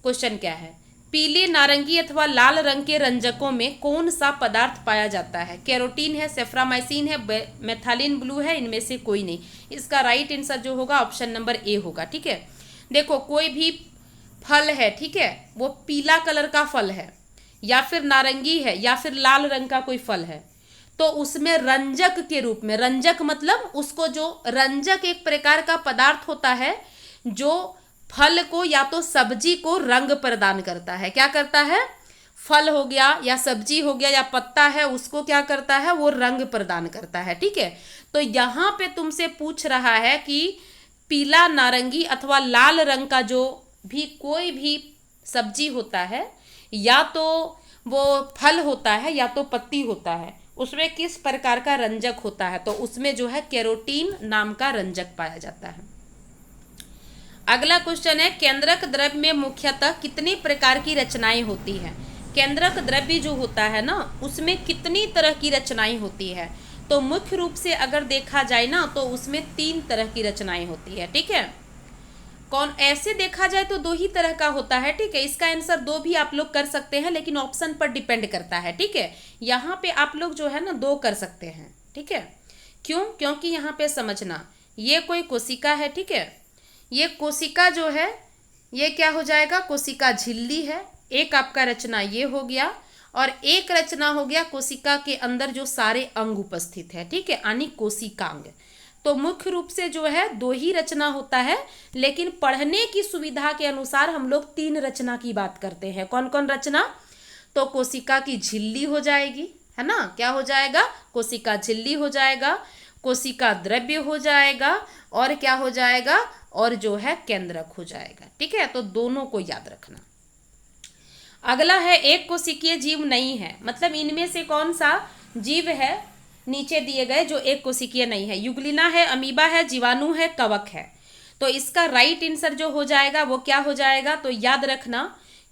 क्वेश्चन क्या है। पीले, नारंगी अथवा लाल रंग के रंजकों में कौन सा पदार्थ पाया जाता है? कैरोटीन है, सेफ्रामाइसिन है, मेथालिन ब्लू है, इनमें से कोई नहीं। इसका राइट आंसर जो होगा ऑप्शन नंबर ए होगा। ठीक है, देखो कोई भी फल है, ठीक है, वो पीला कलर का फल है, या फिर नारंगी है, या फिर लाल रंग का कोई फल है, तो उसमें रंजक के रूप में, रंजक मतलब उसको, जो रंजक एक प्रकार का पदार्थ होता है जो फल को या तो सब्जी को रंग प्रदान करता है। क्या करता है? फल हो गया या सब्जी हो गया या पत्ता है, उसको क्या करता है? वो रंग प्रदान करता है। ठीक है, तो यहाँ पे तुमसे पूछ रहा है कि पीला, नारंगी अथवा लाल रंग का जो भी कोई भी सब्जी होता है, या तो वो फल होता है या तो पत्ती होता है, उसमें किस प्रकार का रंजक होता है? तो उसमें जो है कैरोटीन नाम का रंजक पाया जाता है। अगला क्वेश्चन है, केंद्रक द्रव्य में मुख्यतः कितनी प्रकार की रचनाएं होती हैं? केंद्रक द्रव्य जो होता है ना, उसमें कितनी तरह की रचनाएं होती है? तो मुख्य रूप से अगर देखा जाए ना, तो उसमें 3 तरह की रचनाएं होती है। ठीक है, कौन ऐसे देखा जाए तो 2 ही तरह का होता है। ठीक है, इसका आंसर 2 भी आप लोग कर सकते हैं, लेकिन ऑप्शन पर डिपेंड करता है। ठीक है, यहाँ पे आप लोग जो है ना 2 कर सकते हैं। ठीक है, क्यों? क्योंकि यहाँ पे समझना, ये कोई कोशिका है, ठीक है, ये कोशिका जो है ये क्या हो जाएगा? कोशिका झिल्ली है। एक आपका रचना ये हो गया, और एक रचना हो गया कोशिका के अंदर जो सारे अंग उपस्थित है, ठीक है, यानी कोशिकांग। तो मुख्य रूप से जो है 2 ही रचना होता है, लेकिन पढ़ने की सुविधा के अनुसार हम लोग 3 रचना की बात करते हैं। कौन कौन रचना? तो कोशिका की झिल्ली हो जाएगी, है ना, क्या हो जाएगा? कोशिका झिल्ली हो जाएगा, कोशिका द्रव्य हो जाएगा, और क्या हो जाएगा? और जो है केंद्रक हो जाएगा, ठीक है। तो दोनों को याद रखना। अगला है एक कोशिकीय जीव नहीं है, मतलब इनमें से कौन सा जीव है नीचे दिए गए जो एक कोशिकीय नहीं है? युग्लिना है, अमीबा है, जीवाणु है, कवक है। तो इसका राइट आंसर जो हो जाएगा वो क्या हो जाएगा? तो याद रखना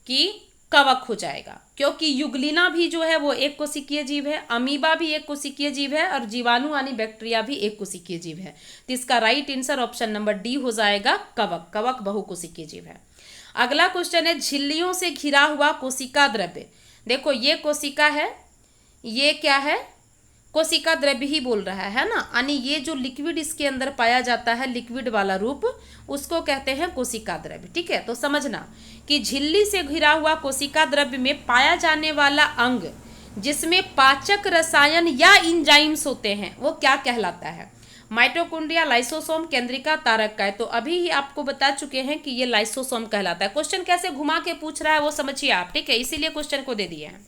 कि कवक हो जाएगा, क्योंकि युग्लिना भी जो है वो एक कोशिकीय जीव है, अमीबा भी एक कोशिकीय जीव है, और जीवाणु यानी बैक्टीरिया भी एक कोशिकीय जीव है। तो इसका right answer option number D हो जाएगा, कवक। कवक बहुकोशिकीय जीव है। अगला क्वेश्चन है झिल्लियों से घिरा हुआ कोशिका द्रव्य। देखो ये कोशिका है, ये क्या है? कोशिका द्रव्य ही बोल रहा है ना, यानी ये जो लिक्विड इसके अंदर पाया जाता है, लिक्विड वाला रूप, उसको कहते हैं कोशिका द्रव्य, ठीक है। तो समझना कि झिल्ली से घिरा हुआ कोशिका द्रव्य में पाया जाने वाला अंग जिसमें पाचक रसायन या इंजाइम्स होते हैं वो क्या कहलाता है? माइटोकॉन्ड्रिया, लाइसोसोम, केंद्रिका, तारक काय। तो अभी ही आपको बता चुके हैं कि ये लाइसोसोम कहलाता है। क्वेश्चन कैसे घुमा के पूछ रहा है वो समझिए आप, ठीक है, इसीलिए क्वेश्चन को दे दिए हैं।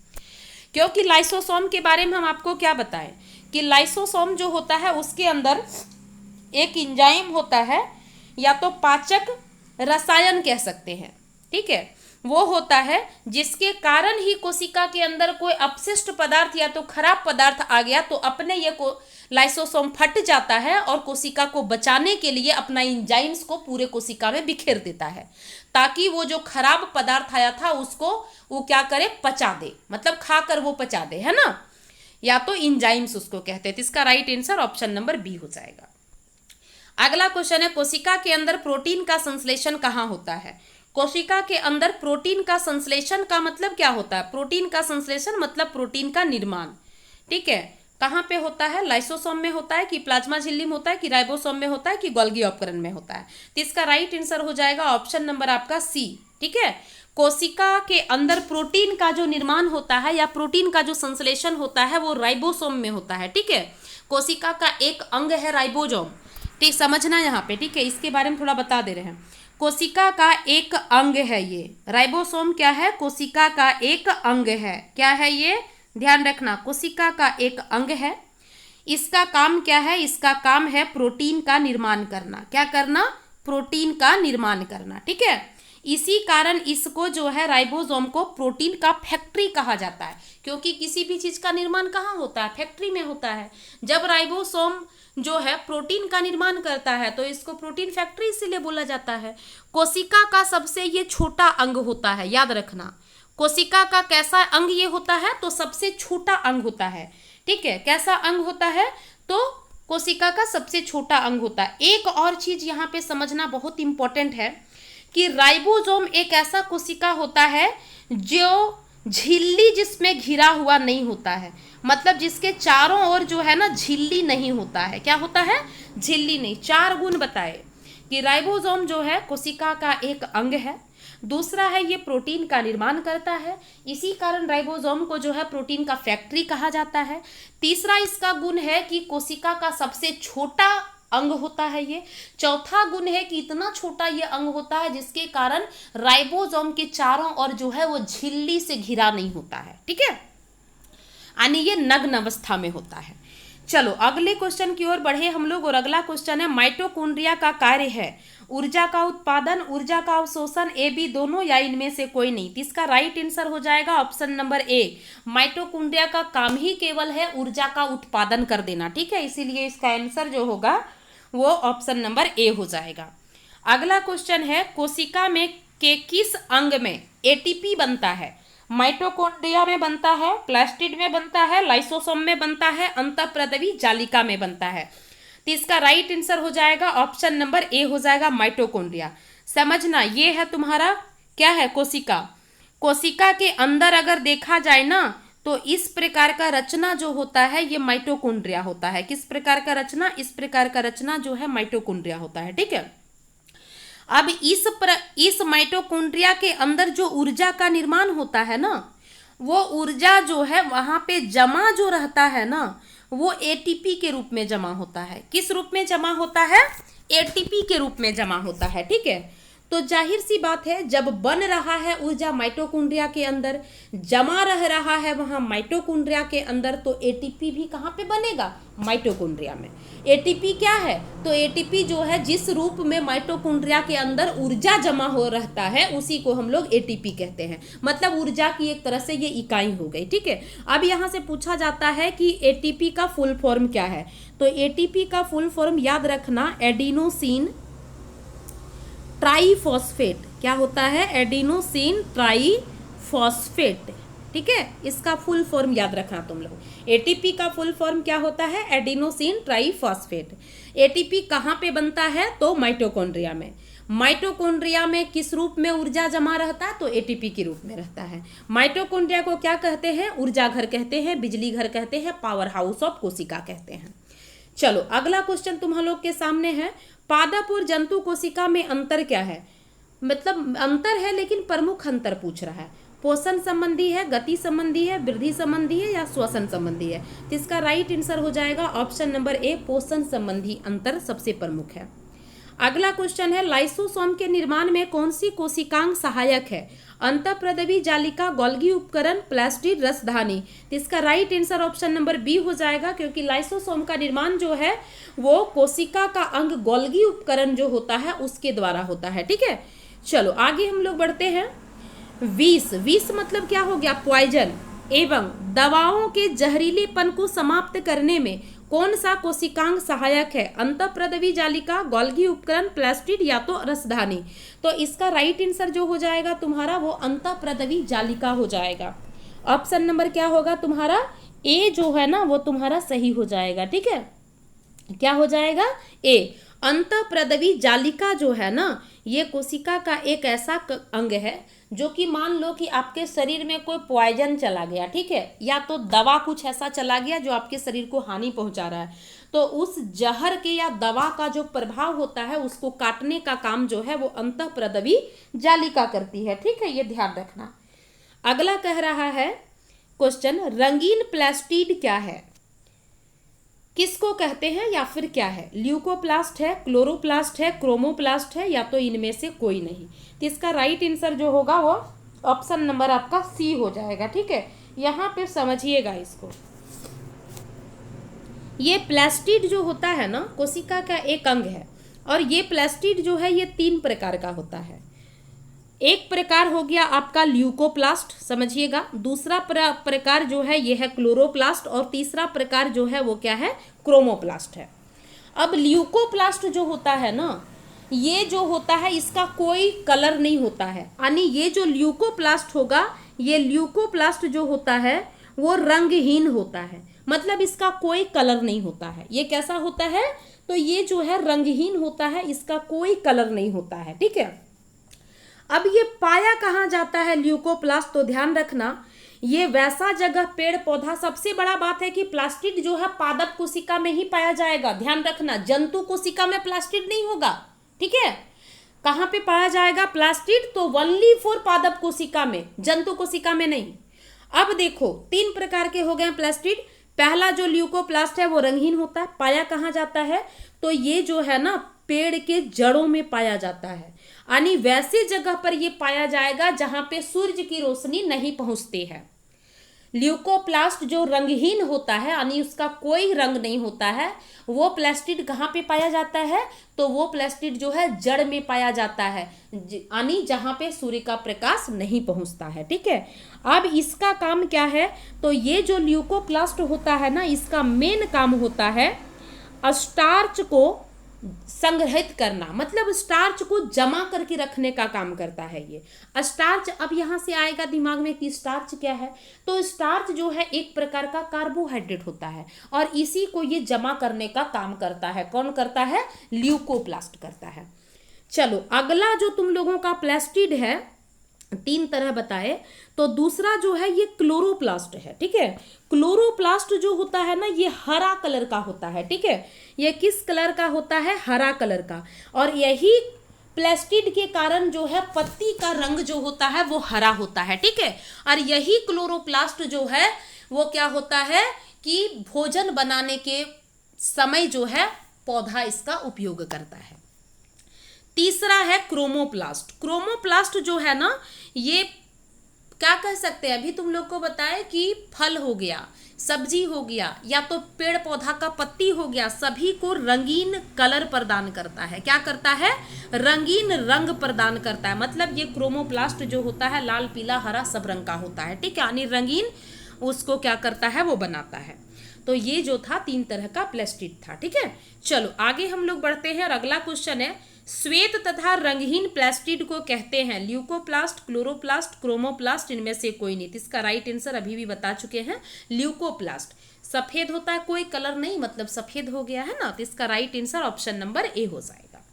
क्योंकि लाइसोसोम के बारे में हम आपको क्या बताएं कि लाइसोसोम जो होता है उसके अंदर एक एंजाइम होता है, या तो पाचक रसायन कह सकते हैं, ठीक है, वो होता है जिसके कारण ही कोशिका के अंदर कोई अपशिष्ट पदार्थ या तो खराब पदार्थ आ गया तो अपने ये को लाइसोसोम फट जाता है और कोशिका को बचाने के लिए अपना एंजाइम्स को पूरे कोशिका में बिखेर देता है, ताकि वो जो खराब पदार्थ आया था उसको वो क्या करे? पचा दे, मतलब खाकर वो पचा दे, है ना, या तो एंजाइम्स उसको कहते हैं। तो इसका right answer option number B हो जाएगा। अगला क्वेश्चन है कोशिका के अंदर प्रोटीन का संश्लेषण कहाँ होता है? कोशिका के अंदर प्रोटीन का संश्लेषण का मतलब क्या होता है? प्रोटीन का संश्लेषण मतलब प्रोटीन का निर्माण, ठीक है, कहाँ पे होता है? लाइसोसोम में होता है कि प्लाज्मा झिल्ली में होता है कि राइबोसोम में होता है कि गोल्गी उपकरण में होता है? तो इसका राइट आंसर हो जाएगा ऑप्शन नंबर आपका सी, ठीक है। कोशिका के अंदर प्रोटीन का जो निर्माण होता है या प्रोटीन का जो संश्लेषण होता है वो राइबोसोम में होता है, ठीक है। कोशिका का एक अंग है राइबोसोम, ठीक, समझना यहाँ पे, ठीक है, इसके बारे में थोड़ा बता दे रहे हैं। कोशिका का एक अंग है ये राइबोसोम, क्या है? कोशिका का एक अंग है, क्या है ये? ध्यान रखना, कोशिका का एक अंग है। इसका काम क्या है? इसका काम है प्रोटीन का निर्माण करना। क्या करना? प्रोटीन का निर्माण करना, ठीक है। इसी कारण इसको जो है राइबोसोम को प्रोटीन का फैक्ट्री कहा जाता है, क्योंकि किसी भी चीज का निर्माण कहाँ होता है? फैक्ट्री में होता है। जब राइबोसोम जो है प्रोटीन का निर्माण करता है तो इसको प्रोटीन फैक्ट्री इसीलिए बोला जाता है। कोशिका का सबसे ये छोटा अंग होता है, याद रखना, कोशिका का कैसा अंग ये होता है? तो सबसे छोटा अंग होता है, ठीक है। कैसा अंग होता है? तो कोशिका का सबसे छोटा अंग होता है। एक और चीज यहाँ पे समझना बहुत इंपॉर्टेंट है कि राइबोसोम एक ऐसा कोशिका होता है जो झिल्ली जिसमें घिरा हुआ नहीं होता है, मतलब जिसके चारों ओर जो है ना झिल्ली नहीं होता है। क्या होता है? झिल्ली नहीं। 4 गुण बताए कि राइबोसोम जो है कोशिका का एक अंग है, दूसरा है ये प्रोटीन का निर्माण करता है, इसी कारण राइबोसोम को जो है प्रोटीन का फैक्ट्री कहा जाता है। तीसरा इसका गुण है कि कोशिका का सबसे छोटा अंग होता है ये। चौथा गुण है कि इतना छोटा ये अंग होता है जिसके कारण राइबोसोम के चारों ओर जो है वो झिल्ली से घिरा नहीं होता है, ठीक है, यानी ये नग्न अवस्था में होता है। चलो अगले क्वेश्चन की ओर बढ़े हम लोग, और अगला क्वेश्चन है माइटोकॉन्ड्रिया का कार्य है ऊर्जा का उत्पादन, ऊर्जा का अवशोषण, ए बी दोनों या इनमें से कोई नहीं। तो इसका राइट आंसर हो जाएगा ऑप्शन नंबर ए। माइटोकॉन्ड्रिया का काम ही केवल है ऊर्जा का उत्पादन कर देना, ठीक है, इसीलिए इसका आंसर जो होगा वो ऑप्शन नंबर ए हो जाएगा। अगला क्वेश्चन है कोशिका में के किस अंग में एटीपी बनता है? माइटोकॉन्ड्रिया में बनता है, प्लास्टिड में बनता है, लाइसोसोम में बनता है, अंतःप्रदवी जालिका में बनता है। तो इसका राइट आंसर हो जाएगा ऑप्शन नंबर ए हो जाएगा माइटोकॉन्ड्रिया। समझना ये है तुम्हारा क्या है? कोशिका। कोशिका के अंदर अगर देखा जाए ना तो इस प्रकार का रचना जो होता है ये माइटोकॉन्ड्रिया होता है। किस प्रकार का रचना? इस प्रकार का रचना जो है माइटोकॉन्ड्रिया होता है, ठीक है। अब इस माइटोकॉन्ड्रिया के अंदर जो ऊर्जा का निर्माण होता है ना, वो ऊर्जा जो है वहां पे जमा जो रहता है ना, वो एटीपी के रूप में जमा होता है। किस रूप में जमा होता है? एटीपी के रूप में जमा होता है, ठीक है। तो जाहिर सी बात है, जब बन रहा है ऊर्जा माइटोकॉन्ड्रिया के अंदर, जमा रह रहा है वहां माइटोकॉन्ड्रिया के अंदर, तो एटीपी भी कहाँ पे बनेगा? माइटोकॉन्ड्रिया में। एटीपी क्या है? तो एटीपी जो है जिस रूप में माइटोकॉन्ड्रिया के अंदर ऊर्जा जमा हो रहता है उसी को हम लोग एटीपी कहते हैं। मतलब ऊर्जा की एक तरह से ये इकाई हो गई, ठीक है। अब यहाँ से पूछा जाता है कि एटीपी का फुल फॉर्म क्या है? तो एटीपी का फुल फॉर्म याद रखना, एडिनोसिन ट्राईफॉस्फेट। क्या होता है? एडिनोसिन ट्राईफॉस्फेट, ठीक है। इसका फुल फॉर्म याद रखना तुम लोग। एटीपी का फुल फॉर्म क्या होता है? Adenosine triphosphate. एटीपी कहाँ पे बनता है? तो माइटोकॉन्ड्रिया में। माइटोकॉन्ड्रिया में किस रूप में ऊर्जा जमा रहता है? तो एटीपी के रूप में रहता है। माइटोकॉन्ड्रिया को क्या कहते हैं? ऊर्जा घर कहते हैं, बिजली घर कहते हैं, पावर हाउस ऑफ कोशिका कहते हैं। चलो अगला क्वेश्चन तुम लोग के सामने है, पादप और जंतु कोशिका में अंतर क्या है? मतलब अंतर है लेकिन प्रमुख अंतर पूछ रहा है। पोषण संबंधी है, गति संबंधी है, वृद्धि संबंधी है या श्वसन संबंधी है? तो इसका राइट आंसर हो जाएगा ऑप्शन नंबर ए, पोषण संबंधी अंतर सबसे प्रमुख है। अगला क्वेश्चन है, लाइसोसोम के निर्माण में कौन सी कोशिकांग सहायक है? अंतःप्रदवी जालिका, गोल्गी उपकरण, प्लास्टिड, रसधानी। तो इसका right answer option number B हो जाएगा, क्योंकि लाइसोसोम का निर्माण जो है वो कोशिका का अंग गोल्गी उपकरण जो होता है उसके द्वारा होता है, ठीक है। चलो आगे हम लोग बढ़ते हैं। विष, विष मतलब क्या हो गया? पॉइजन। एवं दवाओं के जहरीलेपन को समाप्त करने में कौन सा कोशिकांग सहायक है? अंतःप्रदवी जालिका, गोल्गी उपकरण, प्लास्टिड या तो रसधानी। तो इसका राइट आंसर जो हो जाएगा तुम्हारा वो अंतःप्रदवी जालिका हो जाएगा। ऑप्शन नंबर क्या होगा तुम्हारा? ए जो है ना वो तुम्हारा सही हो जाएगा, ठीक है। क्या हो जाएगा? ए। अंतःप्रदवी जालिका जो है ना ये कोशिका का एक ऐसा अंग है जो कि मान लो कि आपके शरीर में कोई पॉइजन चला गया, ठीक है, या तो दवा कुछ ऐसा चला गया जो आपके शरीर को हानि पहुंचा रहा है, तो उस जहर के या दवा का जो प्रभाव होता है उसको काटने का काम जो है वो अंतःप्रदवी जालिका करती है, ठीक है, ये ध्यान रखना। अगला कह रहा है क्वेश्चन, रंगीन प्लास्टिड क्या है? किसको कहते हैं या फिर क्या है? ल्यूकोप्लास्ट है, क्लोरोप्लास्ट है, क्रोमोप्लास्ट है या तो इनमें से कोई नहीं। तो इसका राइट आंसर जो होगा वो ऑप्शन नंबर आपका सी हो जाएगा, ठीक है। यहाँ पे समझिएगा इसको, ये प्लास्टिड जो होता है ना कोशिका का एक अंग है, और ये प्लास्टिड जो है ये 3 प्रकार का होता है। एक प्रकार हो गया आपका ल्यूकोप्लास्ट, समझिएगा। दूसरा प्रकार जो है ये है क्लोरोप्लास्ट, और तीसरा प्रकार जो है वो क्या है? क्रोमोप्लास्ट है। अब ल्यूकोप्लास्ट जो होता है ना ये जो होता है इसका कोई कलर नहीं होता है, यानी ये जो ल्यूकोप्लास्ट होगा, ये ल्यूकोप्लास्ट जो होता है वो रंगहीन होता है, मतलब इसका कोई कलर नहीं होता है। ये कैसा होता है? तो ये जो है रंगहीन होता है, इसका कोई कलर नहीं होता है, ठीक है। अब ये पाया कहाँ जाता है ल्यूकोप्लास्ट? तो ध्यान रखना ये वैसा जगह पेड़ पौधा, सबसे बड़ा बात है कि प्लास्टिड जो है पादप कोशिका में ही पाया जाएगा, ध्यान रखना, जंतु कोशिका में प्लास्टिड नहीं होगा, ठीक है। कहाँ पे पाया जाएगा प्लास्टिड? तो ओनली फॉर पादप कोशिका में, जंतु कोशिका में नहीं। अब देखो 3 प्रकार के हो गए प्लास्टिड। पहला जो ल्यूकोप्लास्ट है वो रंगहीन होता है, पाया कहाँ जाता है? तो ये जो है ना पेड़ के जड़ों में पाया जाता है, यानी वैसे जगह पर ये पाया जाएगा जहां पे सूर्य की रोशनी नहीं पहुंचती है। ल्यूकोप्लास्ट जो रंगहीन होता है यानी उसका कोई रंग नहीं होता है, वो प्लास्टिड कहाँ पे पाया जाता है? तो वो प्लास्टिड जो है जड़ में पाया जाता है, यानी जहां पे सूर्य का प्रकाश नहीं पहुंचता है, ठीक है। अब इसका काम क्या है? तो ये जो ल्यूकोप्लास्ट होता है ना इसका मेन काम होता है स्टार्च को संग्रहित करना, मतलब स्टार्च को जमा करके रखने का काम करता है ये स्टार्च। अब यहाँ से आएगा दिमाग में कि स्टार्च क्या है? तो स्टार्च जो है एक प्रकार का कार्बोहाइड्रेट होता है और इसी को ये जमा करने का काम करता है। कौन करता है? ल्यूकोप्लास्ट करता है। चलो अगला जो तुम लोगों का प्लास्टिड है 3 तरह बताए, तो दूसरा जो है ये क्लोरोप्लास्ट है, ठीक है। क्लोरोप्लास्ट जो होता है ना ये हरा कलर का होता है, ठीक है। ये किस कलर का होता है? हरा कलर का। और यही प्लास्टिड के कारण जो है पत्ती का रंग जो होता है वो हरा होता है, ठीक है। और यही क्लोरोप्लास्ट जो है वो क्या होता है कि भोजन बनाने के समय जो है पौधा इसका उपयोग करता है। तीसरा है क्रोमोप्लास्ट। क्रोमोप्लास्ट जो है ना, ये क्या कह सकते हैं, अभी तुम लोग को बताए कि फल हो गया, सब्जी हो गया, या तो पेड़ पौधा का पत्ती हो गया, सभी को रंगीन कलर प्रदान करता है। क्या करता है? रंगीन रंग प्रदान करता है। मतलब ये क्रोमोप्लास्ट जो होता है लाल पीला हरा सब रंग का होता है, ठीक है, यानी रंगीन उसको क्या करता है वो बनाता है। तो ये जो था 3 तरह का प्लास्टिड था, ठीक है। चलो आगे हम लोग बढ़ते हैं और अगला क्वेश्चन है, श्वेत तथा रंगहीन प्लास्टिड को कहते हैं ल्यूकोप्लास्ट, क्लोरोप्लास्ट, क्रोमोप्लास्ट, इनमें से कोई नहीं। इसका राइट आंसर अभी भी बता चुके हैं, ल्यूकोप्लास्ट। सफेद होता है, कोई कलर नहीं, मतलब सफेद हो गया है ना, तो इसका right answer option number A हो जाएगा।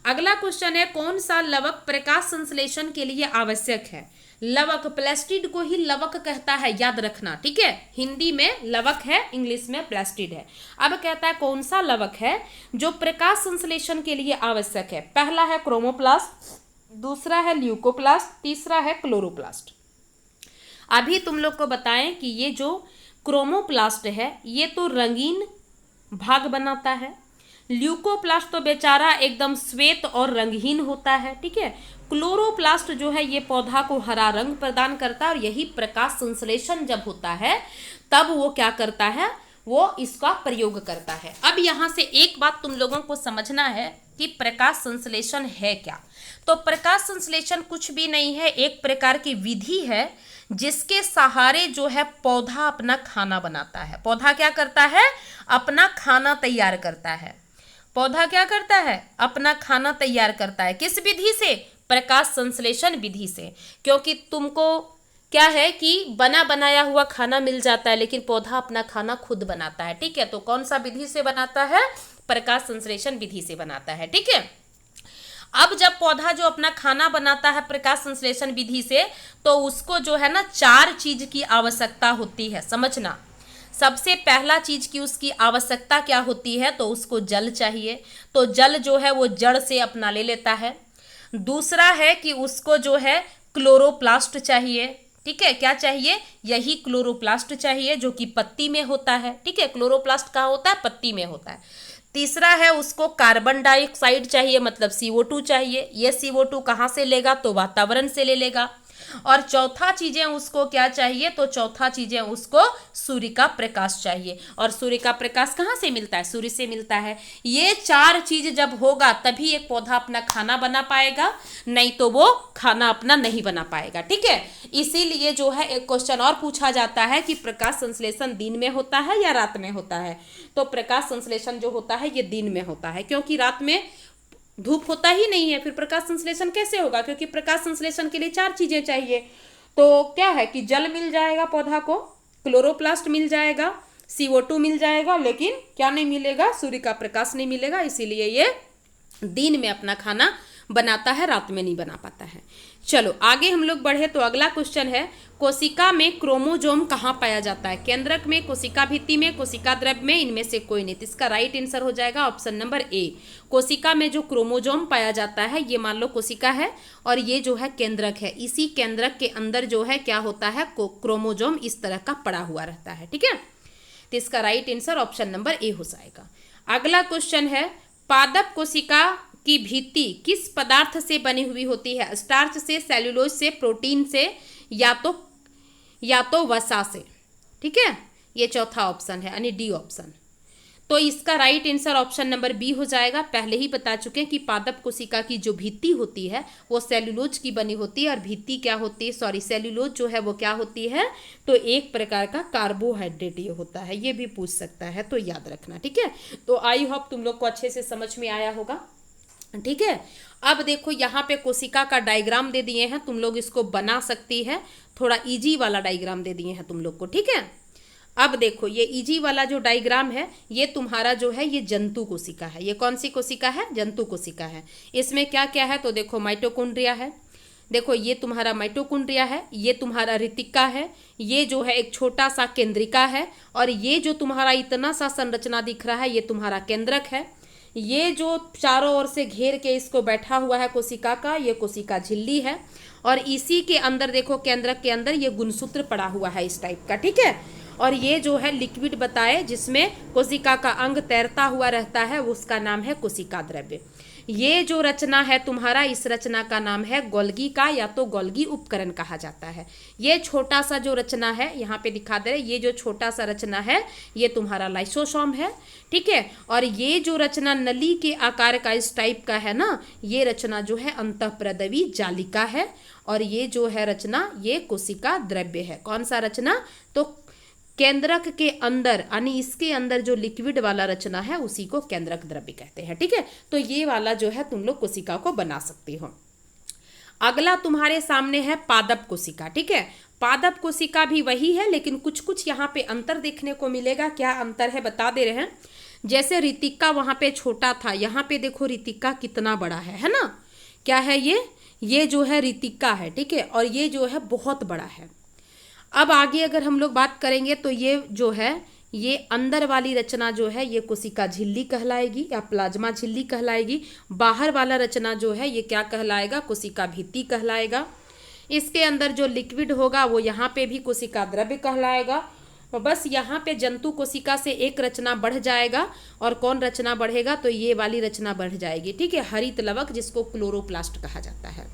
अगला क्वेश्चन है, कौन सा लवक प्रकाश संश्लेषण के लिए आवश्यक है? लवक, प्लास्टिड को ही लवक कहता है, याद रखना, ठीक है। हिंदी में लवक है, इंग्लिश में प्लास्टिड है। अब कहता है कौन सा लवक है जो प्रकाश संश्लेषण के लिए आवश्यक है? पहला है क्रोमोप्लास्ट, दूसरा है ल्यूकोप्लास्ट, तीसरा है क्लोरोप्लास्ट। अभी तुम लोग को बताएं कि ये जो क्रोमोप्लास्ट है ये तो रंगीन भाग बनाता है, ल्यूकोप्लास्ट तो बेचारा एकदम श्वेत और रंगहीन होता है, ठीक है। क्लोरोप्लास्ट जो है ये पौधा को हरा रंग प्रदान करता है, और यही प्रकाश संश्लेषण जब होता है तब वो क्या करता है, वो इसका प्रयोग करता है। अब यहाँ से एक बात तुम लोगों को समझना है कि प्रकाश संश्लेषण है क्या। तो प्रकाश संश्लेषण कुछ भी नहीं है, एक प्रकार की विधि है जिसके सहारे जो है पौधा अपना खाना बनाता है। पौधा क्या करता है? अपना खाना तैयार करता है। पौधा क्या करता है? अपना खाना तैयार करता है। किस विधि से? प्रकाश संश्लेषण विधि से। क्योंकि तुमको क्या है कि बना बनाया हुआ खाना मिल जाता है, लेकिन पौधा अपना खाना खुद बनाता है, ठीक है। तो कौन सा विधि से बनाता है? प्रकाश संश्लेषण विधि से बनाता है, ठीक है। अब जब पौधा जो अपना खाना बनाता है प्रकाश संश्लेषण विधि से, तो उसको जो है ना 4 चीज की आवश्यकता होती है, समझना। सबसे पहला चीज की उसकी आवश्यकता क्या होती है? तो उसको जल चाहिए, तो जल जो है वो जड़ से अपना ले लेता है। दूसरा है कि उसको जो है क्लोरोप्लास्ट चाहिए, ठीक है। क्या चाहिए? यही क्लोरोप्लास्ट चाहिए जो कि पत्ती में होता है, ठीक है। क्लोरोप्लास्ट कहाँ होता है? पत्ती में होता है। तीसरा है उसको कार्बन डाइऑक्साइड चाहिए, मतलब CO2 चाहिए। ये CO2 कहाँ से लेगा? तो वातावरण से ले लेगा। और चौथा चीजें उसको क्या चाहिए? तो चौथा चीजें उसको सूर्य का प्रकाश चाहिए। और सूर्य का प्रकाश कहाँ से मिलता है? सूर्य से मिलता है। ये 4 चीज जब होगा तभी एक पौधा अपना खाना बना पाएगा, नहीं तो वो खाना अपना नहीं बना पाएगा, ठीक है। इसीलिए जो है एक क्वेश्चन और पूछा जाता है कि प्रकाश संश्लेषण दिन में होता है या रात में होता है? तो प्रकाश संश्लेषण जो होता है ये दिन में होता है, क्योंकि रात में धूप होता ही नहीं है, फिर प्रकाश संश्लेषण कैसे होगा? क्योंकि प्रकाश संश्लेषण के लिए 4 चीजें चाहिए। तो क्या है कि जल मिल जाएगा पौधा को, क्लोरोप्लास्ट मिल जाएगा, CO2 मिल जाएगा, लेकिन क्या नहीं मिलेगा? सूर्य का प्रकाश नहीं मिलेगा। इसीलिए ये दिन में अपना खाना बनाता है, रात में नहीं बना पाता है। चलो आगे हम लोग बढ़े तो अगला क्वेश्चन है, कोशिका में क्रोमोजोम कहाँ पाया जाता है? केंद्रक में, कोशिका भित्ति में, कोशिका द्रव्य में, इनमें से कोई नहीं। इसका राइट आंसर हो जाएगा ऑप्शन नंबर ए। कोशिका में जो क्रोमोजोम पाया जाता है, ये मान लो कोशिका है और ये जो है केंद्रक है, इसी केंद्रक के अंदर जो है क्या होता है? क्रोमोजोम इस तरह का पड़ा हुआ रहता है, ठीक है। तो इसका right answer option number A हो जाएगा। अगला क्वेश्चन है, पादप कोशिका की भित्ति किस पदार्थ से बनी हुई होती है? स्टार्च से, सेल्यूलोज से, प्रोटीन से, या तो वसा से, ठीक है। ये चौथा ऑप्शन है, यानी डी ऑप्शन। तो इसका right answer option number B हो जाएगा। पहले ही बता चुके हैं कि पादप कोशिका की जो भित्ति होती है वो सेल्यूलोज की बनी होती है, और भित्ति क्या होती है? सॉरी, सेल्यूलोज जो है वो क्या होती है? तो एक प्रकार का कार्बोहाइड्रेट ये होता है। ये भी पूछ सकता है, तो याद रखना, ठीक है। तो आई होप तुम लोग को अच्छे से समझ में आया होगा, ठीक है। अब देखो यहाँ पे कोशिका का डायग्राम दे दिए हैं, तुम लोग इसको बना सकती है। थोड़ा इजी वाला डायग्राम दे दिए हैं तुम लोग को, ठीक है। अब देखो ये इजी वाला जो डायग्राम है ये तुम्हारा जो है ये जंतु कोशिका है। ये कौन सी कोशिका है? जंतु कोशिका है। इसमें क्या क्या है? तो देखो माइटोकॉन्ड्रिया है, देखो ये तुम्हारा माइटोकॉन्ड्रिया है, ये तुम्हारा रितिका है, ये जो है एक छोटा सा केंद्रिका है, और ये जो तुम्हारा इतना सा संरचना दिख रहा है ये तुम्हारा केंद्रक है। ये जो चारों ओर से घेर के इसको बैठा हुआ है कोशिका का, ये कोशिका झिल्ली है। और इसी के अंदर देखो केंद्रक के अंदर ये गुणसूत्र पड़ा हुआ है इस टाइप का, ठीक है। और ये जो है लिक्विड बताए जिसमें कोशिका का अंग तैरता हुआ रहता है, उसका नाम है कोशिका द्रव्य। ये जो रचना है तुम्हारा, इस रचना का नाम है गोल्गी का या तो गोल्गी उपकरण कहा जाता है। ये छोटा सा जो रचना है यहाँ पे दिखा दे रहे, ये जो छोटा सा रचना है ये तुम्हारा लाइसोसोम है, ठीक है। और ये जो रचना नली के आकार का इस टाइप का है ना, ये रचना जो है अंतःप्रदवी जालिका है। और ये जो है रचना ये कोशिका द्रव्य है। कौन सा रचना? तो केंद्रक के अंदर यानी इसके अंदर जो लिक्विड वाला रचना है उसी को केंद्रक द्रव्य कहते हैं, ठीक है। तो ये वाला जो है तुम लोग कोशिका को बना सकती हो। अगला तुम्हारे सामने है पादप कोशिका, ठीक है। पादप कोशिका भी वही है लेकिन कुछ कुछ यहाँ पे अंतर देखने को मिलेगा। क्या अंतर है बता दे रहे हैं। जैसे ऋतिका वहां पे छोटा था, यहाँ पे देखो ऋतिका कितना बड़ा है ना। क्या है ये जो है ऋतिका है, ठीक है। और ये जो है बहुत बड़ा है। अब आगे अगर हम लोग बात करेंगे तो ये जो है ये अंदर वाली रचना जो है ये कोशिका झिल्ली कहलाएगी या प्लाज्मा झिल्ली कहलाएगी। बाहर वाला रचना जो है ये क्या कहलाएगा? कोशिका भित्ति कहलाएगा। इसके अंदर जो लिक्विड होगा वो यहाँ पे भी कोशिका द्रव्य कहलाएगा। और बस यहाँ पे जंतु कोशिका से एक रचना बढ़ जाएगा। और कौन रचना बढ़ेगा? तो ये वाली रचना बढ़ जाएगी, ठीक है। हरित लवक जिसको क्लोरोप्लास्ट कहा जाता है,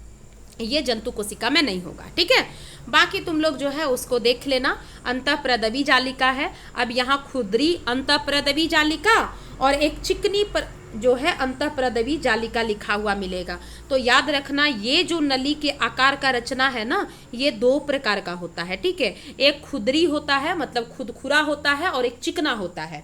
ये जंतु कोशिका में नहीं होगा, ठीक है। बाकी तुम लोग जो है उसको देख लेना। अंतःप्रदवी जालिका है। अब यहाँ खुदरी अंतःप्रदवी जालिका और एक चिकनी पर जो है अंतःप्रदवी जालिका लिखा हुआ मिलेगा। तो याद रखना ये जो नली के आकार का रचना है ना, ये दो प्रकार का होता है, ठीक है। एक खुदरी होता है मतलब खुदखुरा होता है, और एक चिकना होता है।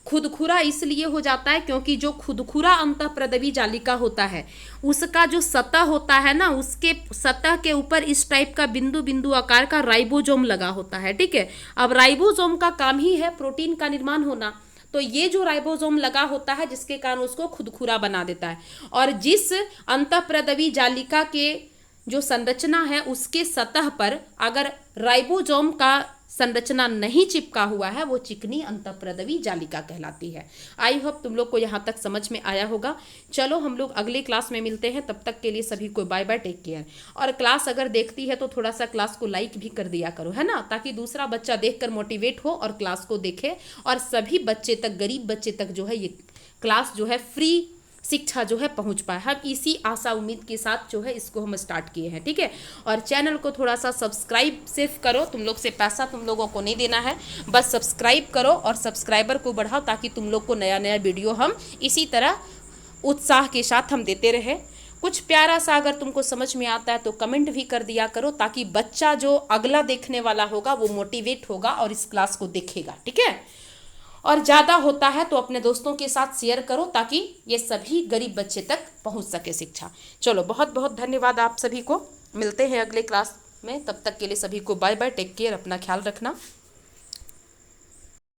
खुदखुरा इसलिए हो जाता है क्योंकि जो खुदखुरा अंतःप्रदवी जालिका होता है उसका जो सतह होता है ना, उसके सतह के ऊपर इस टाइप का बिंदु बिंदु आकार का राइबोसोम लगा होता है, ठीक है। अब राइबोसोम का काम ही है प्रोटीन का निर्माण होना। तो ये जो राइबोसोम लगा होता है जिसके कारण उसको खुदखुरा बना देता है। और जिस अंतःप्रदवी जालिका के जो संरचना है उसके सतह पर अगर राइबोसोम का संरचना नहीं चिपका हुआ है वो चिकनी अंतःप्रदवी जालिका कहलाती है। आई होप तुम लोग को यहाँ तक समझ में आया होगा। चलो हम लोग अगले क्लास में मिलते हैं, तब तक के लिए सभी को बाय बाय, टेक केयर। और क्लास अगर देखती है तो थोड़ा सा क्लास को लाइक भी कर दिया करो, है ना, ताकि दूसरा बच्चा देखकर मोटिवेट हो और क्लास को देखे और सभी बच्चे तक, गरीब बच्चे तक जो है ये क्लास जो है फ्री शिक्षा जो है पहुंच पाए। हम इसी आशा उम्मीद के साथ जो है इसको हम स्टार्ट किए हैं, ठीक है। और चैनल को थोड़ा सा सब्सक्राइब सिर्फ करो, तुम लोग से पैसा तुम लोगों को नहीं देना है, बस सब्सक्राइब करो और सब्सक्राइबर को बढ़ाओ ताकि तुम लोग को नया नया वीडियो हम इसी तरह उत्साह के साथ हम देते रहे। कुछ प्यारा सा अगर तुमको समझ में आता है तो कमेंट भी कर दिया करो ताकि बच्चा जो अगला देखने वाला होगा वो मोटिवेट होगा और इस क्लास को देखेगा, ठीक है। और ज़्यादा होता है तो अपने दोस्तों के साथ शेयर करो ताकि ये सभी गरीब बच्चे तक पहुंच सके शिक्षा। चलो बहुत बहुत धन्यवाद आप सभी को, मिलते हैं अगले क्लास में, तब तक के लिए सभी को बाय बाय, टेक केयर, अपना ख्याल रखना।